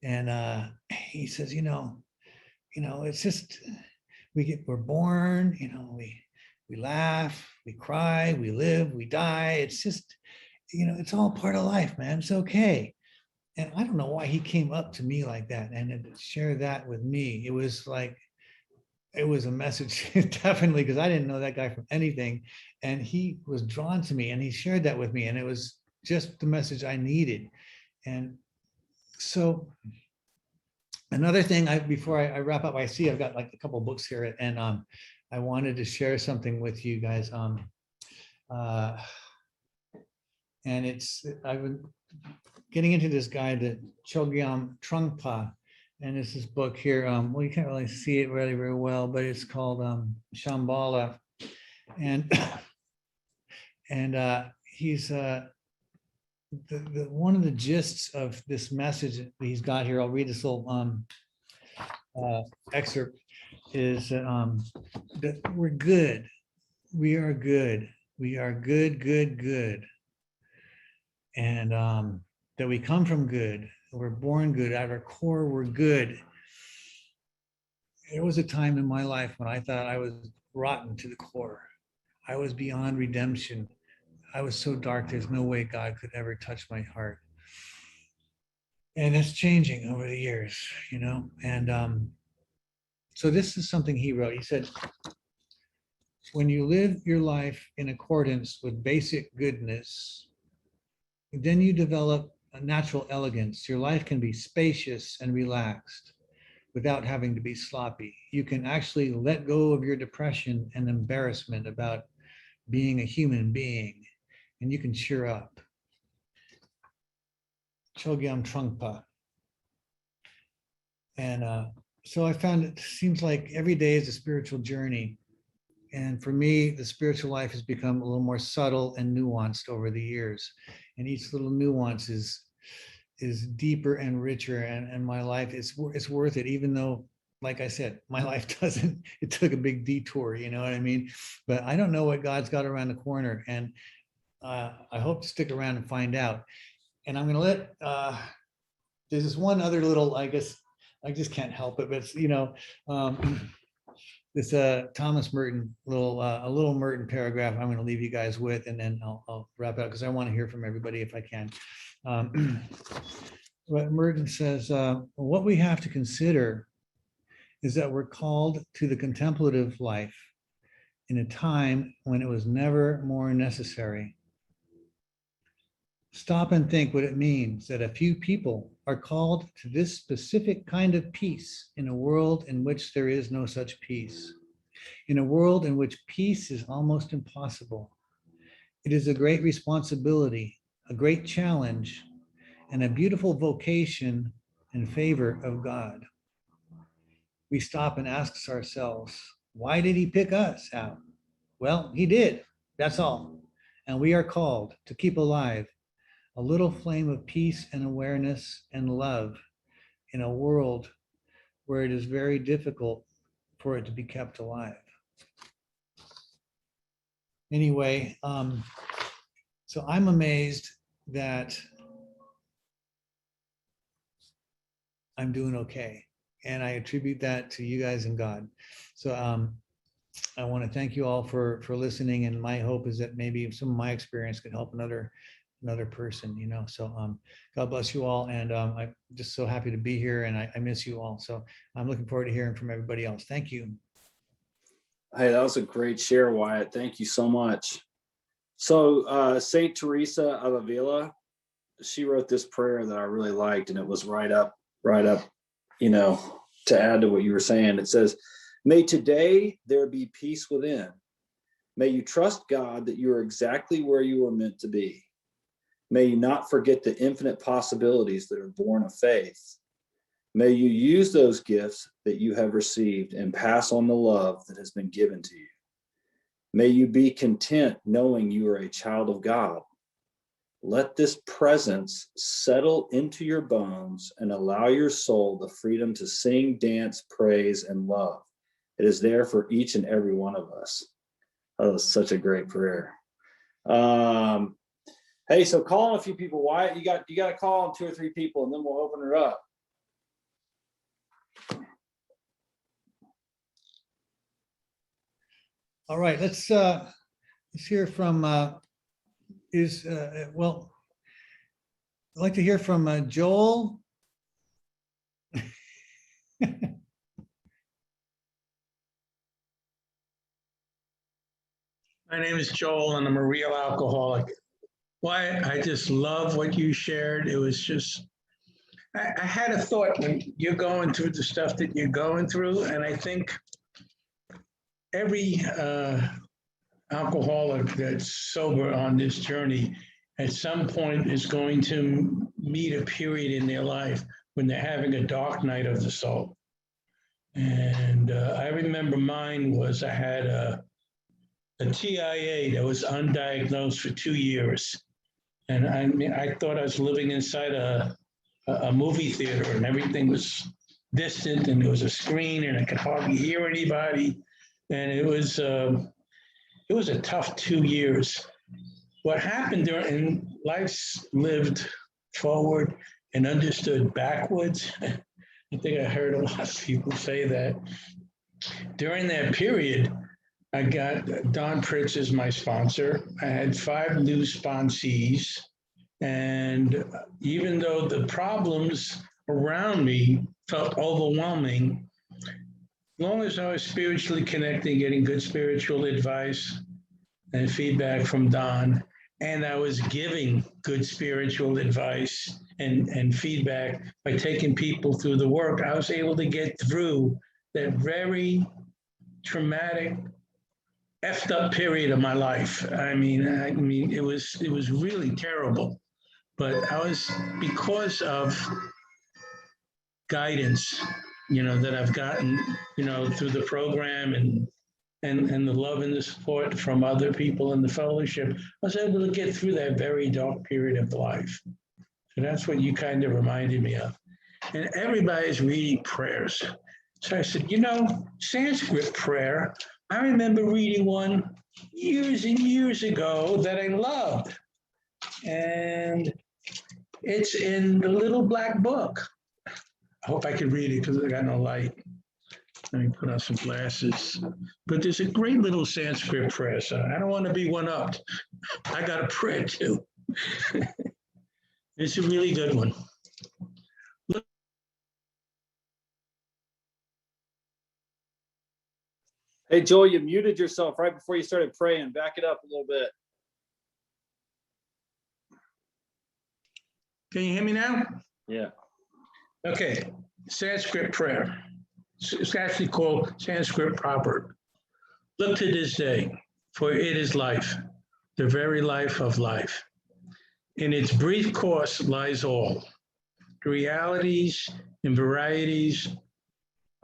and he says, it's just we're born, we laugh, we cry, we live, we die. It's just, it's all part of life, man. It's okay. And I don't know why he came up to me like that and shared that with me. It was like, it was a message, definitely, because I didn't know that guy from anything. And he was drawn to me and he shared that with me. And it was just the message I needed. And so another thing, before I wrap up, I see I've got like a couple of books here, and I wanted to share something with you guys. And I've been getting into this guy, the Chogyam Trungpa, and it's this book here. Well, you can't really see it really very well, but it's called Shambhala, and he's one of the gists of this message that he's got here. I'll read this little excerpt. Is that we're good, we are good, we are good, and that we come from good, we're born good, at our core, we're good. There was a time in my life when I thought I was rotten to the core. I was beyond redemption. I was so dark, there's no way God could ever touch my heart. And it's changing over the years, you know? And so this is something he wrote. He said, when you live your life in accordance with basic goodness, then you develop a natural elegance. Your life can be spacious and relaxed without having to be sloppy. You can actually let go of your depression and embarrassment about being a human being, and you can cheer up. Chogyam Trungpa. And so I found it seems like every day is a spiritual journey. And for me, the spiritual life has become a little more subtle and nuanced over the years. And each little nuance is deeper and richer. And my life is worth it, even though, like I said, my life doesn't, it took a big detour, you know what I mean? But I don't know what God's got around the corner. And I hope to stick around and find out. And I'm going to let, there's this one other little, I guess, I just can't help it, but it's, you know, this Thomas Merton a little Merton paragraph I'm going to leave you guys with, and then I'll wrap it up because I want to hear from everybody if I can. What Merton says, what we have to consider is that we're called to the contemplative life in a time when it was never more necessary. Stop and think what it means that a few people are called to this specific kind of peace in a world in which there is no such peace, in a world in which peace is almost impossible. It is a great responsibility, a great challenge, and a beautiful vocation in favor of God. We stop and ask ourselves, why did he pick us out? Well, he did, that's all. And we are called to keep alive a little flame of peace and awareness and love in a world where it is very difficult for it to be kept alive. Anyway, so I'm amazed that I'm doing okay. And I attribute that to you guys and God. So I want to thank you all for listening. And my hope is that maybe some of my experience could help another person, you know. So God bless you all. And I'm just so happy to be here, and I miss you all. So I'm looking forward to hearing from everybody else. Thank you. Hey, that was a great share, Wyatt. Thank you so much. So Saint Teresa of Avila, she wrote this prayer that I really liked, and it was right up, you know, to add to what you were saying. It says, may today there be peace within. May you trust God that you are exactly where you were meant to be. May you not forget the infinite possibilities that are born of faith. May you use those gifts that you have received and pass on the love that has been given to you. May you be content knowing you are a child of God. Let this presence settle into your bones and allow your soul the freedom to sing, dance, praise, and love. It is there for each and every one of us. That was such a great prayer. Hey, so call on a few people. Wyatt, you got to call on 2 or 3 people, and then we'll open her up. All right, let's hear from well, I'd like to hear from Joel. My name is Joel, and I'm a real alcoholic. Why? I just love what you shared. It was just, I had a thought when you're going through the stuff that you're going through, and I think every alcoholic that's sober on this journey at some point is going to meet a period in their life when they're having a dark night of the soul. And I remember mine was I had a TIA that was undiagnosed for 2 years. And I mean, I thought I was living inside a movie theater, and everything was distant, and there was a screen, and I could hardly hear anybody. And it was a tough 2 years. What happened during life's lived forward and understood backwards. I think I heard a lot of people say that. During that period, I got Don Pritz as my sponsor. I had 5 new sponsees. And even though the problems around me felt overwhelming, as long as I was spiritually connecting, getting good spiritual advice and feedback from Don, and I was giving good spiritual advice and feedback by taking people through the work, I was able to get through that very traumatic, effed up period of my life. I mean, it was really terrible. But I was, because of guidance, that I've gotten, through the program and the love and the support from other people in the fellowship, I was able to get through that very dark period of life. So that's what you kind of reminded me of. And everybody's reading prayers. So I said, Sanskrit prayer, I remember reading one years and years ago that I loved. And it's in the little black book. I hope I can read it because I got no light. Let me put on some glasses. But there's a great little Sanskrit prayer, so I don't want to be one-upped. I got a prayer too. It's a really good one. Hey, Joel, you muted yourself right before you started praying. Back it up a little bit. Can you hear me now? Yeah. Okay, Sanskrit prayer. It's actually called Sanskrit proverb. Look to this day, for it is life, the very life of life. In its brief course lies all, the realities and varieties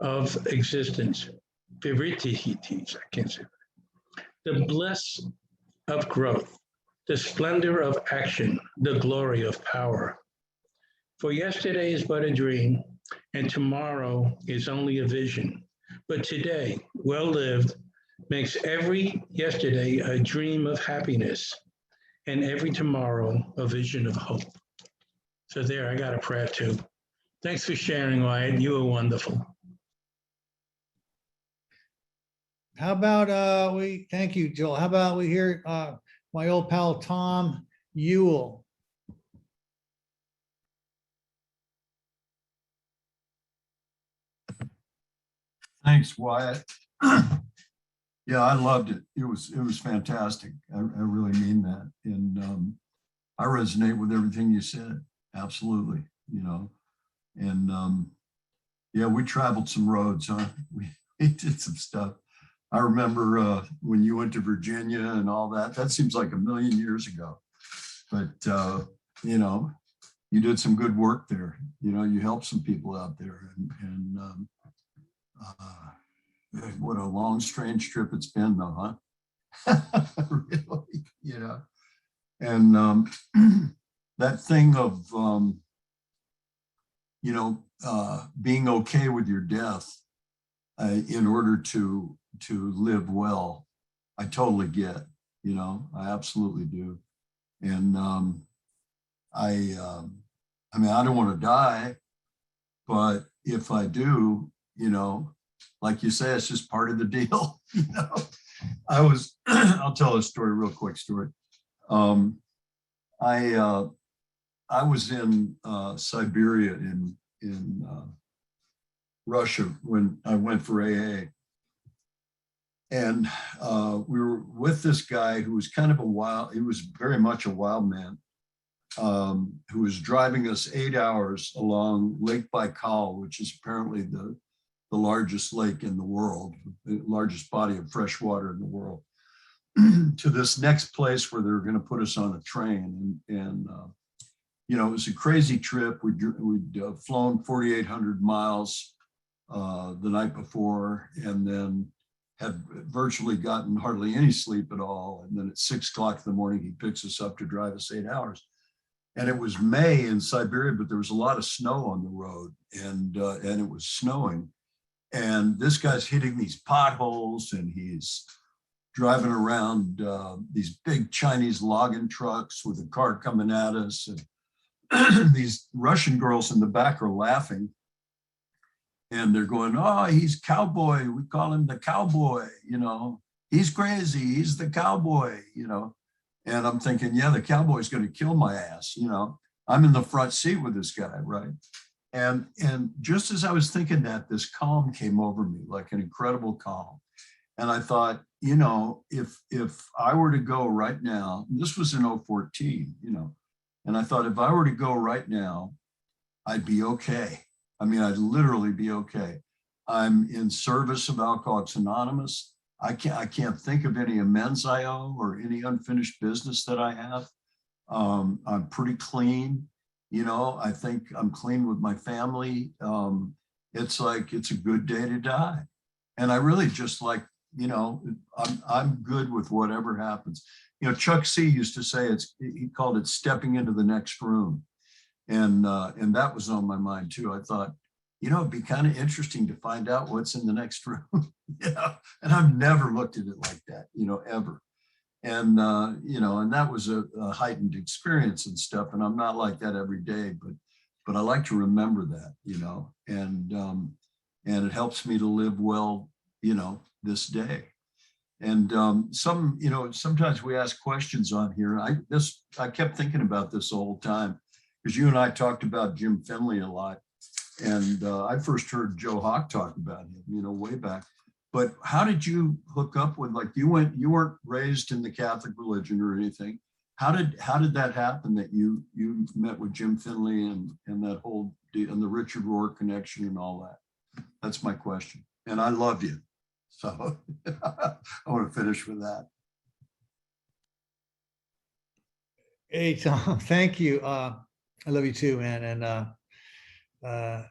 of existence. Vivritihitis, I can't say that. The bliss of growth, the splendor of action, the glory of power. For yesterday is but a dream, and tomorrow is only a vision. But today, well lived, makes every yesterday a dream of happiness, and every tomorrow a vision of hope. So there, I got a prayer too. Thanks for sharing, Wyatt. You were wonderful. How about thank you, Joel. How about we hear my old pal Tom Ewell? Thanks, Wyatt. Yeah, I loved it. It was fantastic. I really mean that. And I resonate with everything you said. Absolutely. And yeah, we traveled some roads, huh? We did some stuff. I remember when you went to Virginia and all that. That seems like a million years ago. But you did some good work there. You helped some people out there, and what a long, strange trip it's been, though, huh? Really, and that thing of being okay with your death in order to live well, I totally get. I absolutely do. And I mean, I don't want to die, but if I do, like you say, it's just part of the deal. I'll tell a story, real quick story. I was in Siberia in Russia when I went for AA. And we were with this guy who was he was very much a wild man, who was driving us 8 hours along Lake Baikal, which is apparently the largest lake in the world, the largest body of fresh water in the world, to this next place where they were going to put us on a train. And it was a crazy trip. We'd flown 4,800 miles the night before, and then had virtually gotten hardly any sleep at all. And then at 6 o'clock in the morning, he picks us up to drive us 8 hours. And it was May in Siberia, but there was a lot of snow on the road, and it was snowing. And this guy's hitting these potholes, and he's driving around these big Chinese logging trucks with a car coming at us. these Russian girls in the back are laughing. And they're going, oh, he's cowboy. We call him the cowboy, you know. He's crazy. He's the cowboy, you know. And I'm thinking, yeah, the cowboy's going to kill my ass, you know. I'm in the front seat with this guy, right? And just as I was thinking that, this calm came over me, like an incredible calm. And I thought, you know, if I were to go right now, this was in 014, you know, and I thought if I were to go right now, I'd be okay. I mean, I'd literally be okay. I'm in service of Alcoholics Anonymous. I can't think of any amends I owe or any unfinished business that I have. I'm pretty clean. You know, I think I'm clean with my family. It's like, it's a good day to die. And I really just like, you know, I'm good with whatever happens. You know, Chuck C used to say he called it stepping into the next room. And that was on my mind too. I thought, you know, it'd be kind of interesting to find out what's in the next room. You know, and I've never looked at it like that, you know, ever. And, you know, and that was a heightened experience and stuff. And I'm not like that every day, but I like to remember that, you know, and it helps me to live well, you know, this day. And you know, sometimes we ask questions on here. I kept thinking about this the whole time, because you and I talked about Jim Finley a lot. And I first heard Joe Hawk talk about him, you know, way back. But how did you hook up with, like, you weren't raised in the Catholic religion or anything. How did that happen that you met with Jim Finley and that whole deal, and the Richard Rohr connection and all that? That's my question. And I love you. So I want to finish with that. Hey, Tom, thank you. I love you too, man. And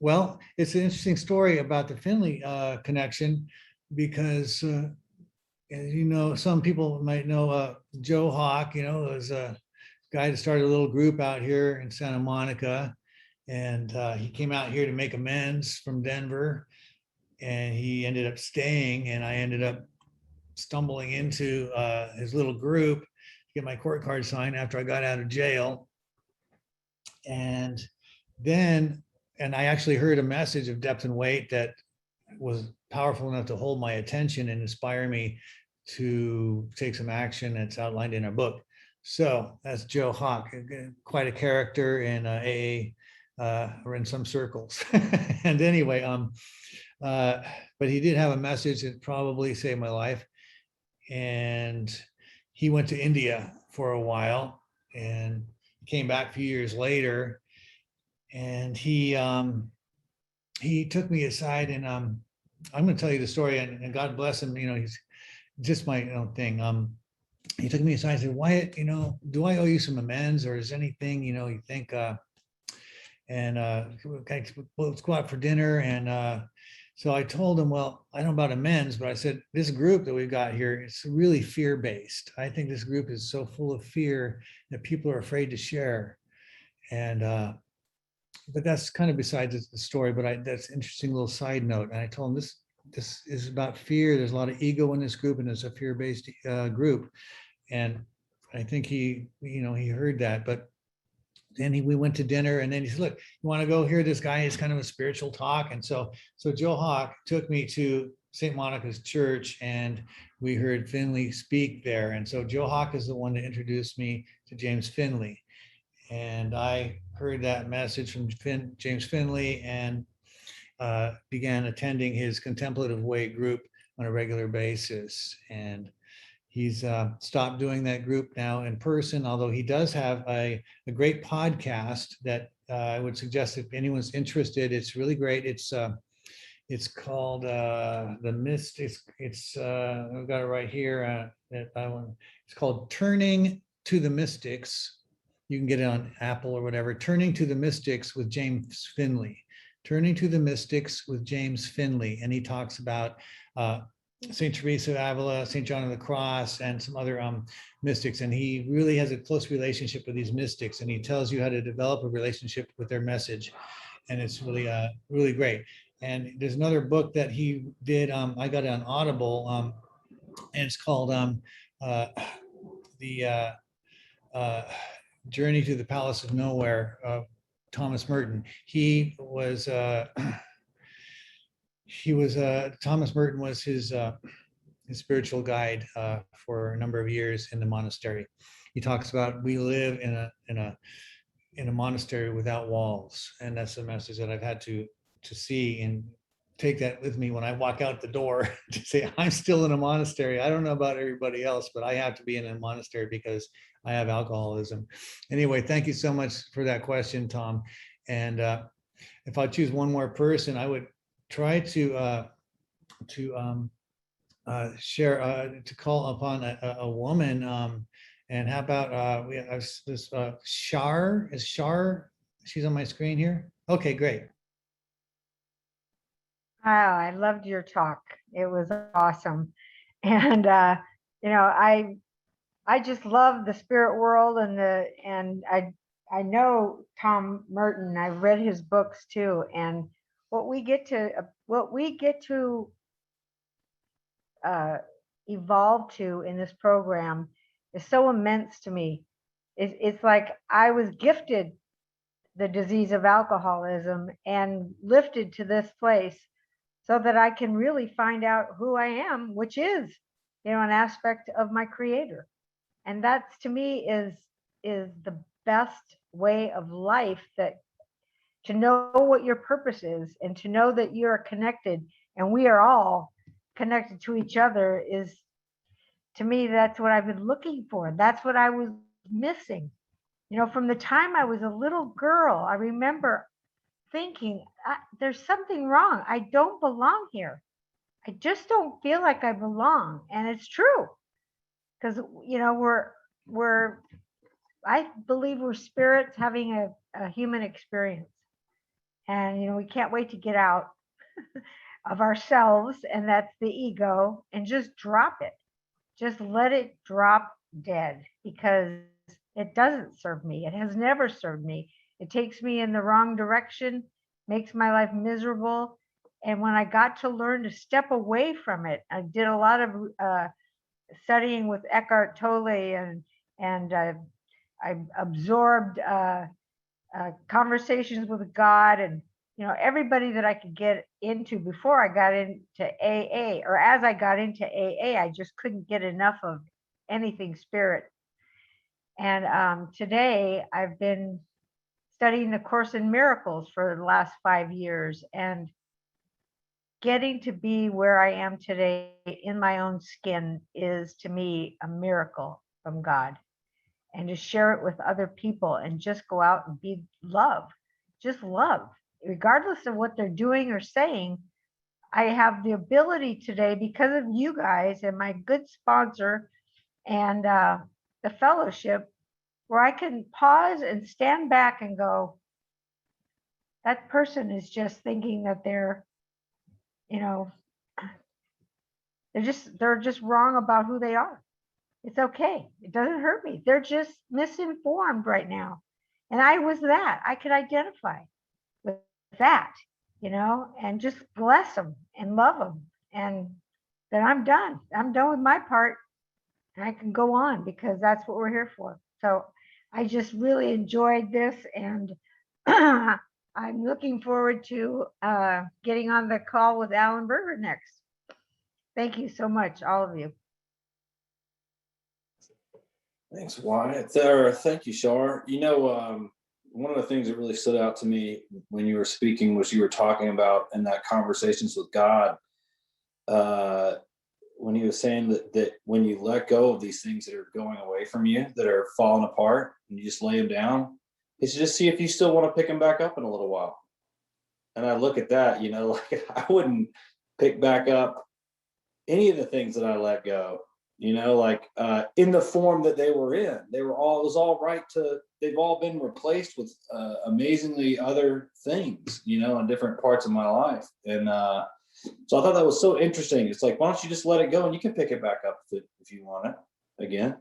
well, it's an interesting story about the Finley connection, because as you know, some people might know Joe Hawk, you know, was a guy that started a little group out here in Santa Monica. And he came out here to make amends from Denver. And he ended up staying, and I ended up stumbling into his little group to get my court card signed after I got out of jail. And I actually heard a message of Depth and Weight that was powerful enough to hold my attention and inspire me to take some action that's outlined in our book. So that's Joe Hawk, quite a character in AA or in some circles. And anyway, but he did have a message that probably saved my life. And he went to India for a while and came back a few years later. And he took me aside, and I'm going to tell you the story, and God bless him. You know, he's just my own thing. He took me aside and said, Wyatt, you know, do I owe you some amends, or is anything, you know, you think, let's go out for dinner. And so I told him, well, I don't know about amends, but I said, this group that we've got here, it's really fear-based. I think this group is so full of fear that people are afraid to share. And but that's kind of besides the story, but that's an interesting little side note. And I told him this is about fear. There's a lot of ego in this group, and it's a fear-based group. And I think he heard that. But then we went to dinner, and then he said, look, you want to go hear this guy? He's kind of a spiritual talk. And so Joe Hawk took me to St. Monica's church, and we heard Finley speak there. And so Joe Hawk is the one that introduced me to James Finley. And I heard that message from James Finley and began attending his Contemplative Way group on a regular basis. And he's stopped doing that group now in person, although he does have a great podcast that I would suggest if anyone's interested. It's really great. It's called The Mystics. I've got it right here. It's called Turning to the Mystics. You can get it on Apple or whatever. Turning to the Mystics with James Finley. Turning to the Mystics with James Finley. And he talks about St. Teresa of Avila, St. John of the Cross, and some other mystics. And he really has a close relationship with these mystics. And he tells you how to develop a relationship with their message. And it's really, really great. And there's another book that he did. I got it on Audible, and it's called Journey to the Palace of Nowhere, Thomas Merton. Thomas Merton was his spiritual guide for a number of years in the monastery. He talks about we live in a monastery without walls, and that's the message that I've had to see and take that with me when I walk out the door to say I'm still in a monastery. I don't know about everybody else, but I have to be in a monastery because I have alcoholism. Anyway, thank you so much for that question, Tom. And if I choose one more person, I would try to share to call upon a woman. And how about we have this Shar? Is Shar? She's on my screen here. Okay, great. Wow, I loved your talk. It was awesome. And I just love the spirit world and I know Tom Merton. I've read his books too. And what we get to evolve to in this program is so immense to me. It's like I was gifted the disease of alcoholism and lifted to this place so that I can really find out who I am, which is, an aspect of my creator. And that's, to me, is the best way of life, that to know what your purpose is and to know that you're connected and we are all connected to each other is, to me, that's what I've been looking for. That's what I was missing. From the time I was a little girl, I remember thinking, there's something wrong. I don't belong here. I just don't feel like I belong. And it's true. Because, I believe we're spirits having a human experience. And, we can't wait to get out of ourselves. And that's the ego, and just drop it. Just let it drop dead, because it doesn't serve me. It has never served me. It takes me in the wrong direction, makes my life miserable. And when I got to learn to step away from it, I did a lot of studying with Eckhart Tolle, and I absorbed conversations with God, and everybody that I could get into before I got into AA, or as I got into AA, I just couldn't get enough of anything spirit. And today I've been studying the Course in Miracles for the last 5 years, and getting to be where I am today in my own skin is, to me, a miracle from God. And to share it with other people and just go out and be love, just love, regardless of what they're doing or saying. I have the ability today, because of you guys and my good sponsor and the fellowship, where I can pause and stand back and go, that person is just thinking that they're just wrong about who they are. It's okay. It doesn't hurt me. They're just misinformed right now. And I was that. I could identify with that, and just bless them and love them. And then I'm done. I'm done with my part. And I can go on, because that's what we're here for. So I just really enjoyed this. And I'm looking forward to getting on the call with Alan Berger next. Thank you so much, all of you. Thanks, Wyatt. Thank you, Shar. One of the things that really stood out to me when you were speaking was you were talking about in that conversations with God, when he was saying that when you let go of these things that are going away from you, that are falling apart, and you just lay them down, it's just see if you still want to pick them back up in a little while. And I look at that, like I wouldn't pick back up any of the things that I let go. In the form that they were in, it was all right they've all been replaced with amazingly other things, in different parts of my life. And so I thought that was so interesting. It's like, why don't you just let it go and you can pick it back up if you want it again,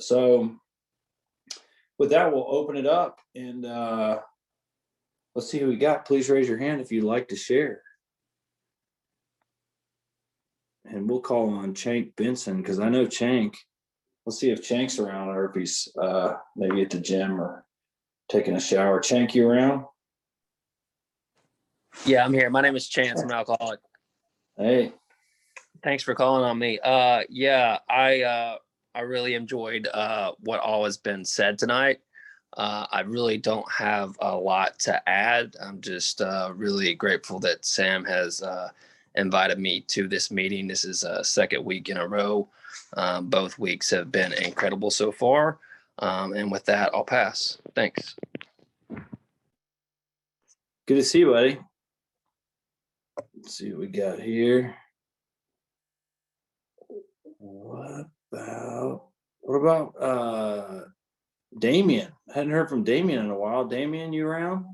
So with that, we'll open it up and let's see who we got. Please raise your hand if you'd like to share. And we'll call on Chank Benson, because I know Chank Let's see if Chank's around or if he's maybe at the gym or taking a shower. Chank, you around? Yeah, I'm here. My name is Chance. I'm an alcoholic. Hey, Thanks for calling on me. Yeah, I really enjoyed what all has been said tonight. I really don't have a lot to add. I'm just really grateful that Sam has invited me to this meeting. This is a second week in a row. Both weeks have been incredible so far. And with that, I'll pass. Thanks. good to see you, buddy. Let's see what we got here. What about Damien? Hadn't heard from Damien in a while. Damien, you around?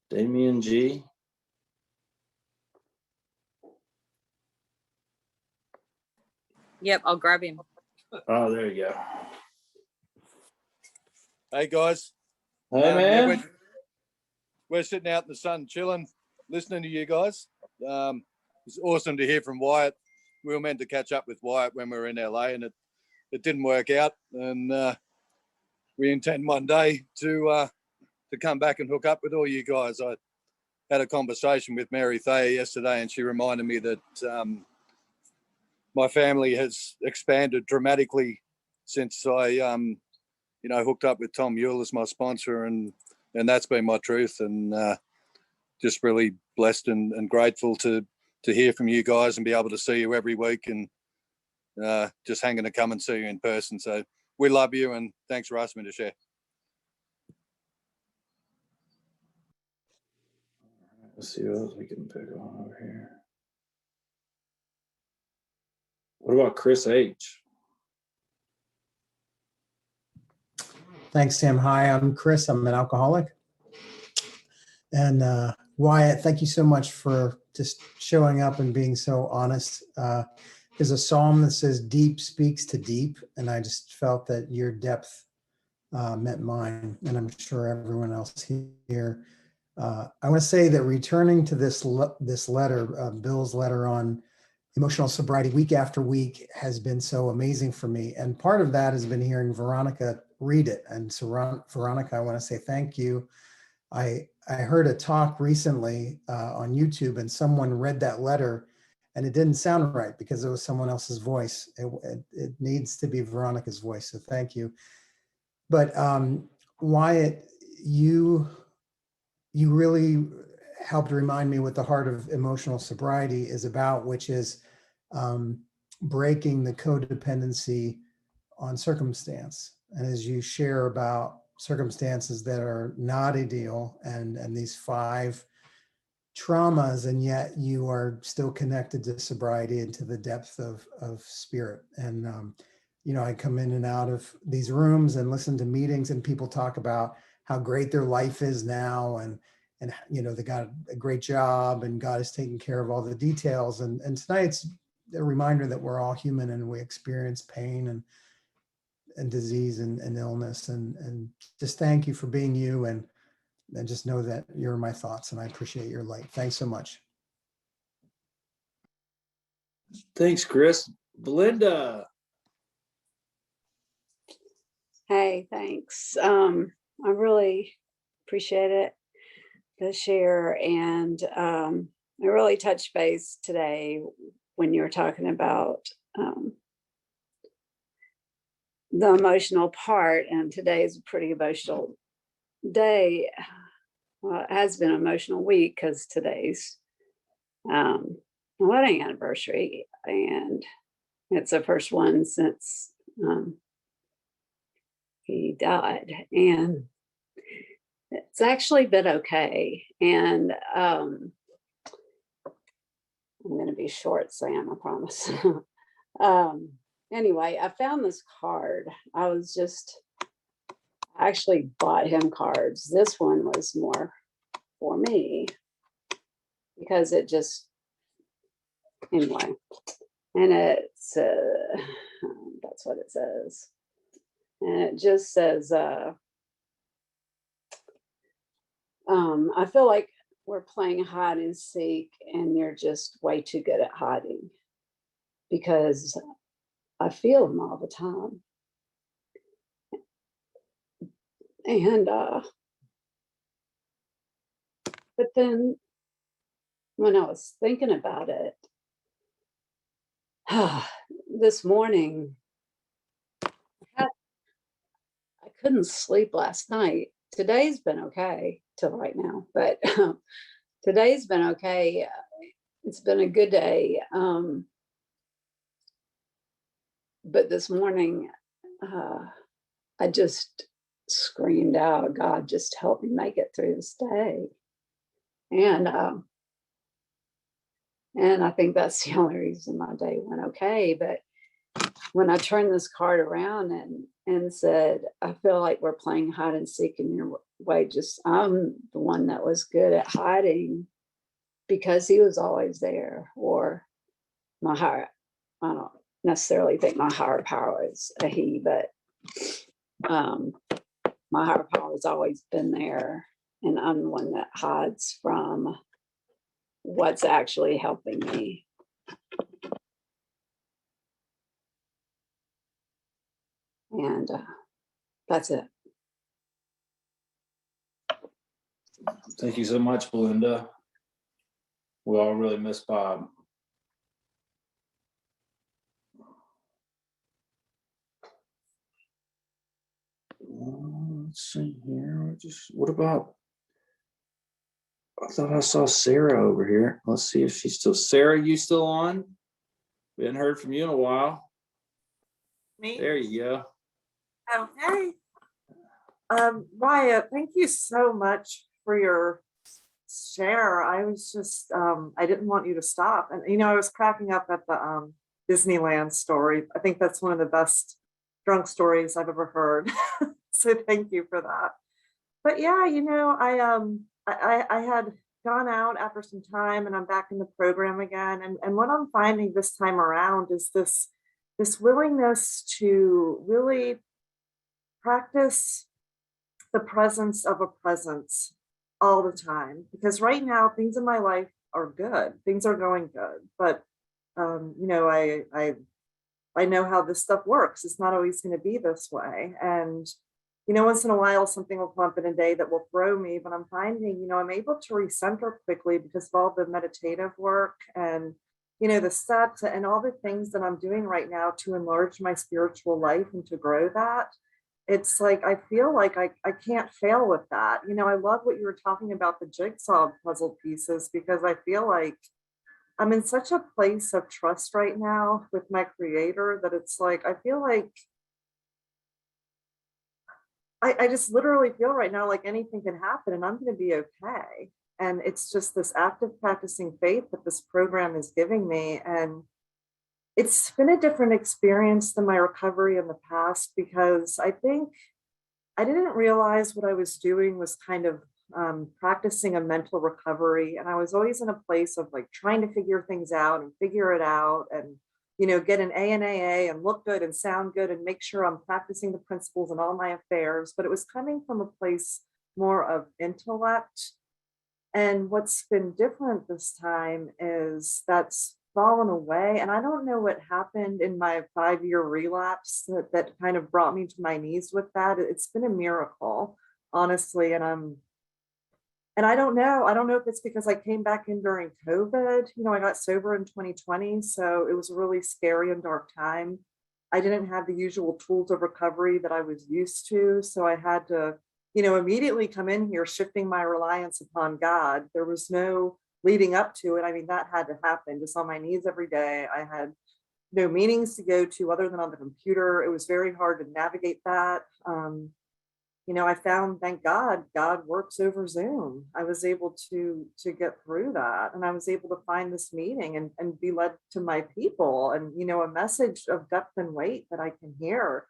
Damien G. Yep, I'll grab him. Oh, there you go. Hey guys. Hey, man. We're sitting out in the sun, chilling, listening to you guys. It's awesome to hear from Wyatt. We were meant to catch up with Wyatt when we were in LA, and it didn't work out. And we intend one day to come back and hook up with all you guys. I had a conversation with Mary Thayer yesterday, and she reminded me that my family has expanded dramatically since I hooked up with Tom Yule as my sponsor, and that's been my truth. And just really blessed and grateful to hear from you guys and be able to see you every week, and just hanging to come and see you in person. So we love you, and thanks for asking me to share. Let's see what else we can pick on over here. What about Chris H? Thanks, Tim. Hi, I'm Chris. I'm an alcoholic. And Wyatt, thank you so much for just showing up and being so honest. There's a psalm that says deep speaks to deep, and I just felt that your depth met mine, and I'm sure everyone else here. I want to say that returning to this letter, Bill's letter on emotional sobriety week after week has been so amazing for me. And part of that has been hearing Veronica read it. And so Veronica, I want to say thank you. I heard a talk recently on YouTube, and someone read that letter and it didn't sound right because it was someone else's voice. It needs to be Veronica's voice. So thank you. But Wyatt, you really helped remind me what the heart of emotional sobriety is about, which is breaking the codependency on circumstance. And as you share about circumstances that are not ideal and these 5 traumas, and yet you are still connected to sobriety and to the depth of spirit. And, I come in and out of these rooms and listen to meetings, and people talk about how great their life is now. And they got a great job and God is taking care of all the details. And tonight's a reminder that we're all human and we experience pain and disease and illness. And just thank you for being you, and just know that you're in my thoughts, and I appreciate your light. Thanks so much. Thanks, Chris. Belinda. Hey, thanks. I really appreciate it, the share. And I really touched base today when you were talking about the emotional part. And today is a pretty emotional day. Well, it has been an emotional week because today's wedding anniversary, and it's the first one since he died. And it's actually been okay. And I'm going to be short, Sam, I promise. Anyway, I found this card. I actually bought him cards. This one was more for me because it just, anyway. And it's, that's what it says. And it just says, I feel like we're playing hide and seek and you're just way too good at hiding. because I feel them all the time. And, but then when I was thinking about it, this morning, I couldn't sleep last night. Today's been okay till right now, but today's been okay. It's been a good day. But this morning, I just screamed out, God, just help me make it through this day. And I think that's the only reason my day went okay. But when I turned this card around and said, I feel like we're playing hide and seek in your way, just I'm the one that was good at hiding because he was always there, or my higher, I don't necessarily think my higher power is a he, but my higher power has always been there, and I'm the one that hides from what's actually helping me. And that's it. Thank you so much, Belinda. We all really miss Bob. Let's see here. What about? I thought I saw Sarah over here. Let's see if she's still. Sarah, you still on? We hadn't heard from you in a while. Me? There you go. Okay. Wyatt, thank you so much for your share. I was just, I didn't want you to stop. And, I was cracking up at the Disneyland story. I think that's one of the best drunk stories I've ever heard. So thank you for that. But yeah, I had gone out after some time and I'm back in the program again. And what I'm finding this time around is this willingness to really practice the presence of a presence all the time. Because right now things in my life are good. Things are going good. But I know how this stuff works. It's not always going to be this way. And once in a while, something will come up in a day that will throw me, but I'm finding, I'm able to recenter quickly because of all the meditative work and, the steps and all the things that I'm doing right now to enlarge my spiritual life and to grow that. It's like, I feel like I can't fail with that. I love what you were talking about, the jigsaw puzzle pieces, because I feel like I'm in such a place of trust right now with my creator that it's like, I feel like I just literally feel right now like anything can happen and I'm going to be okay. And it's just this active practicing faith that this program is giving me. And it's been a different experience than my recovery in the past, because I think I didn't realize what I was doing was kind of practicing a mental recovery. And I was always in a place of like trying to figure things out and figure it out and get an A and AA and look good and sound good and make sure I'm practicing the principles in all my affairs. But it was coming from a place more of intellect. And what's been different this time is that's fallen away. And I don't know what happened in my 5-year relapse that kind of brought me to my knees with that. It's been a miracle, honestly. And I don't know. I don't know if it's because I came back in during COVID. I got sober in 2020. So it was a really scary and dark time. I didn't have the usual tools of recovery that I was used to. So I had to, immediately come in here shifting my reliance upon God. There was no leading up to it. I mean, that had to happen, just on my knees every day. I had no meetings to go to other than on the computer. It was very hard to navigate that. I found, thank God, God works over Zoom. I was able to get through that. And I was able to find this meeting and be led to my people and, a message of depth and weight that I can hear.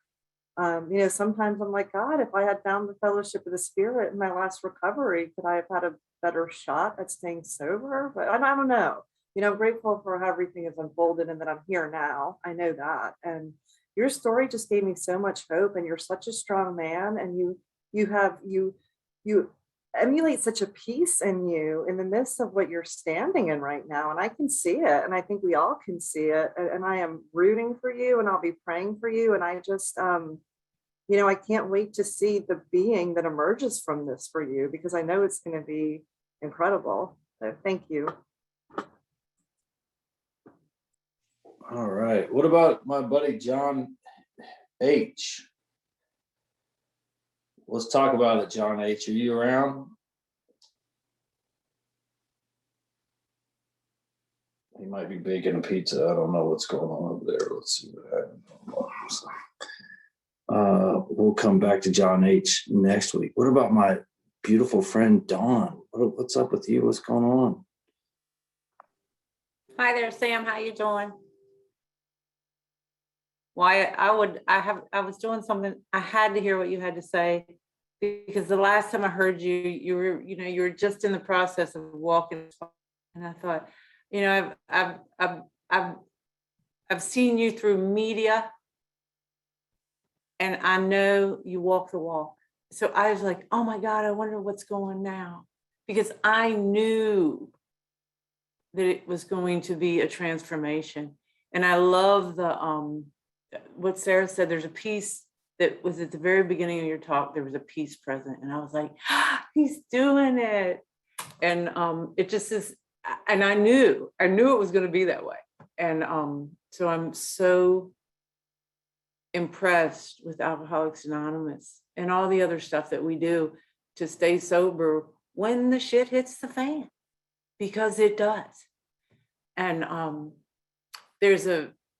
Sometimes I'm like, God, if I had found the fellowship of the Spirit in my last recovery, could I have had a better shot at staying sober? But I don't know. I'm grateful for how everything has unfolded and that I'm here now. I know that. And your story just gave me so much hope, and you're such a strong man, and you emulate such a peace in you in the midst of what you're standing in right now. And I can see it. And I think we all can see it. And I am rooting for you, and I'll be praying for you. And I just, I can't wait to see the being that emerges from this for you, because I know it's going to be incredible. So thank you. All right. What about my buddy John H? Let's talk about it, John H. Are you around? He might be baking a pizza. I don't know what's going on over there. Let's see what happens. We'll come back to John H next week. What about my beautiful friend Dawn? What's up with you? What's going on? Hi there, Sam. How you doing? Wyatt, I was doing something. I had to hear what you had to say, because the last time I heard you, you were just in the process of walking, and I thought, I've seen you through media, and I know you walk the walk. So I was like, oh my God, I wonder what's going on now, because I knew that it was going to be a transformation. And I love what Sarah said. There's a piece that was at the very beginning of your talk. There was a piece present, and I was like, he's doing it. And it just is, and I knew it was going to be that way. And so I'm so impressed with Alcoholics Anonymous and all the other stuff that we do to stay sober when the shit hits the fan, because it does. And there's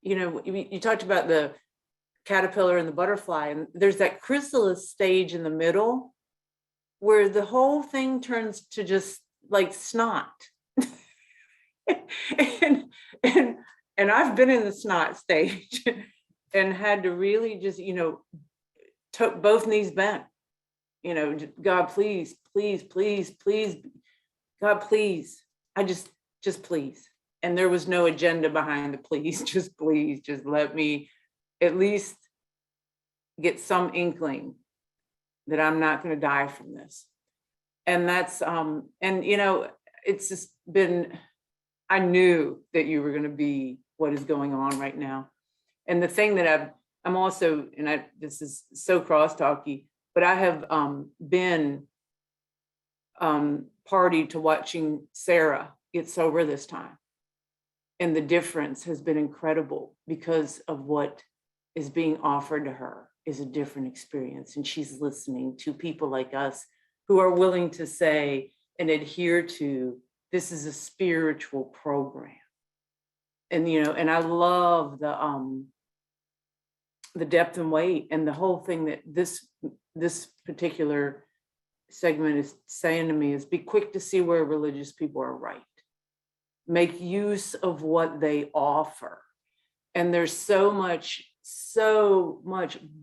you talked about the caterpillar and the butterfly, and there's that chrysalis stage in the middle where the whole thing turns to just like snot. and I've been in the snot stage and had to really just, took both knees bent, God, please, please, please, please, God, please, I just please. And there was no agenda behind the please, just let me at least get some inkling that I'm not going to die from this. And that's, it's just been, I knew that you were going to be what is going on right now. And the thing that I'm also, and this is so crosstalky, but I have been party to watching Sarah get sober this time. And the difference has been incredible, because of what is being offered to her is a different experience. And she's listening to people like us who are willing to say and adhere to, this is a spiritual program. And, and I love the depth and weight and the whole thing that this particular segment is saying to me is, be quick to see where religious people are right. Make use of what they offer. And there's so much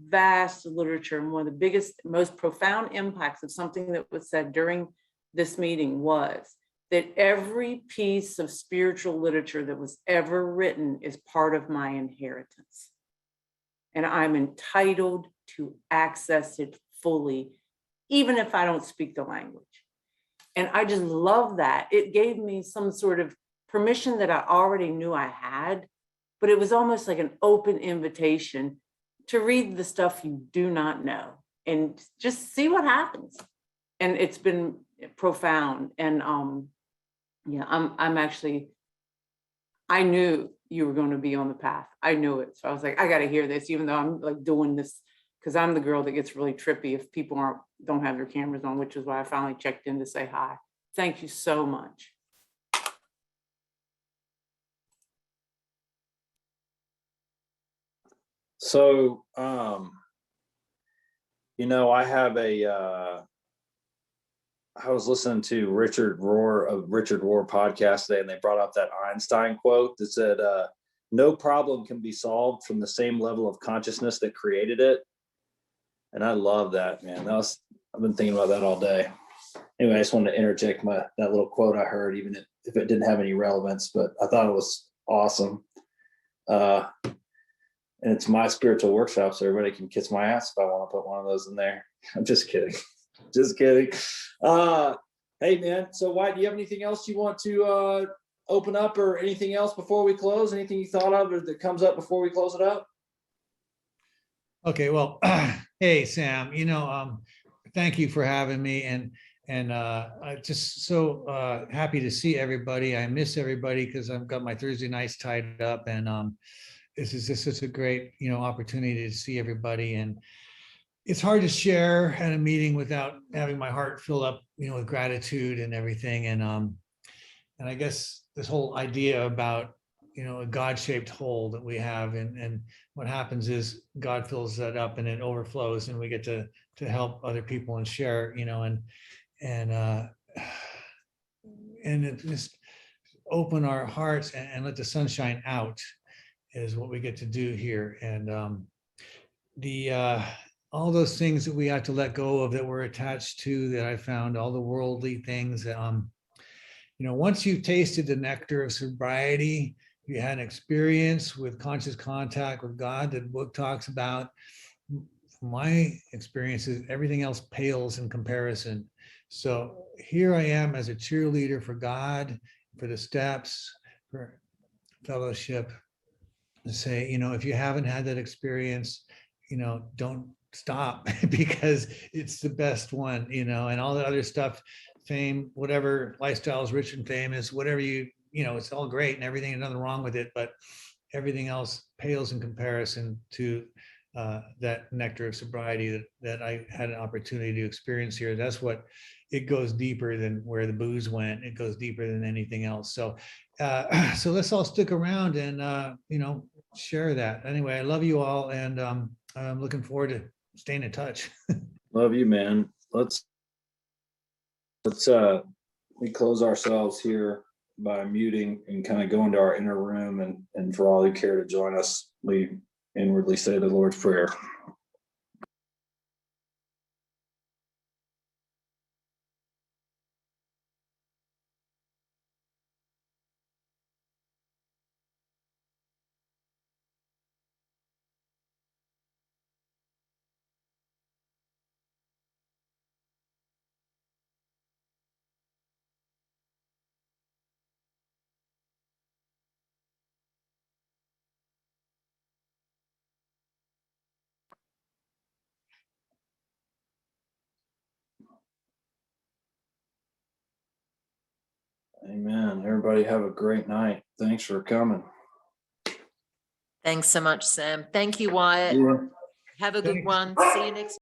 vast literature. And one of the biggest, most profound impacts of something that was said during this meeting was that every piece of spiritual literature that was ever written is part of my inheritance. And I'm entitled to access it fully, even if I don't speak the language. And I just love that. It gave me some sort of permission that I already knew I had, but it was almost like an open invitation to read the stuff you do not know and just see what happens. And it's been profound. And I'm actually, I knew you were going to be on the path. I knew it. So I was like, I got to hear this, even though I'm like doing this, because I'm the girl that gets really trippy if people don't have their cameras on, which is why I finally checked in to say hi. Thank you so much. So, I was listening to Richard Rohr podcast today, and they brought up that Einstein quote that said, no problem can be solved from the same level of consciousness that created it. And I love that, man. I've been thinking about that all day. Anyway, I just wanted to interject that little quote I heard, even if it didn't have any relevance, but I thought it was awesome. And it's my spiritual workshop, so everybody can kiss my ass if I want to put one of those in there. I'm just kidding. Just kidding. Hey man, so Wyatt, do you have anything else you want to open up or anything else before we close? Anything you thought of or that comes up before we close it up? Okay, well, hey, Sam, thank you for having me and I'm just so happy to see everybody. I miss everybody because I've got my Thursday nights tied up and this is just such a great, opportunity to see everybody. And it's hard to share at a meeting without having my heart filled up, with gratitude and everything. And I guess this whole idea about, a God-shaped hole that we have and what happens is God fills that up and it overflows and we get to help other people and share, and it just open our hearts and let the sunshine out is what we get to do here. And the all those things that we have to let go of that we're attached to, that I found, all the worldly things, once you've tasted the nectar of sobriety, you had an experience with conscious contact with God that the book talks about. From my experiences, everything else pales in comparison. So here I am as a cheerleader for God, for the steps, for fellowship, to say, if you haven't had that experience, don't stop because it's the best one, and all the other stuff, fame, whatever, lifestyle is rich and famous, whatever it's all great and everything, and nothing wrong with it, but everything else pales in comparison to that nectar of sobriety that I had an opportunity to experience here. That's what, it goes deeper than where the booze went. It goes deeper than anything else. So so let's all stick around and share that. Anyway, I love you all, and I'm looking forward to staying in touch. Love you, man. Let's we close ourselves here by muting and kind of go into our inner room, and for all who care to join us, we inwardly say the Lord's Prayer. Amen. Everybody have a great night. Thanks for coming. Thanks so much, Sam. Thank you, Wyatt. Yeah. Have a good Thanks. one. See you next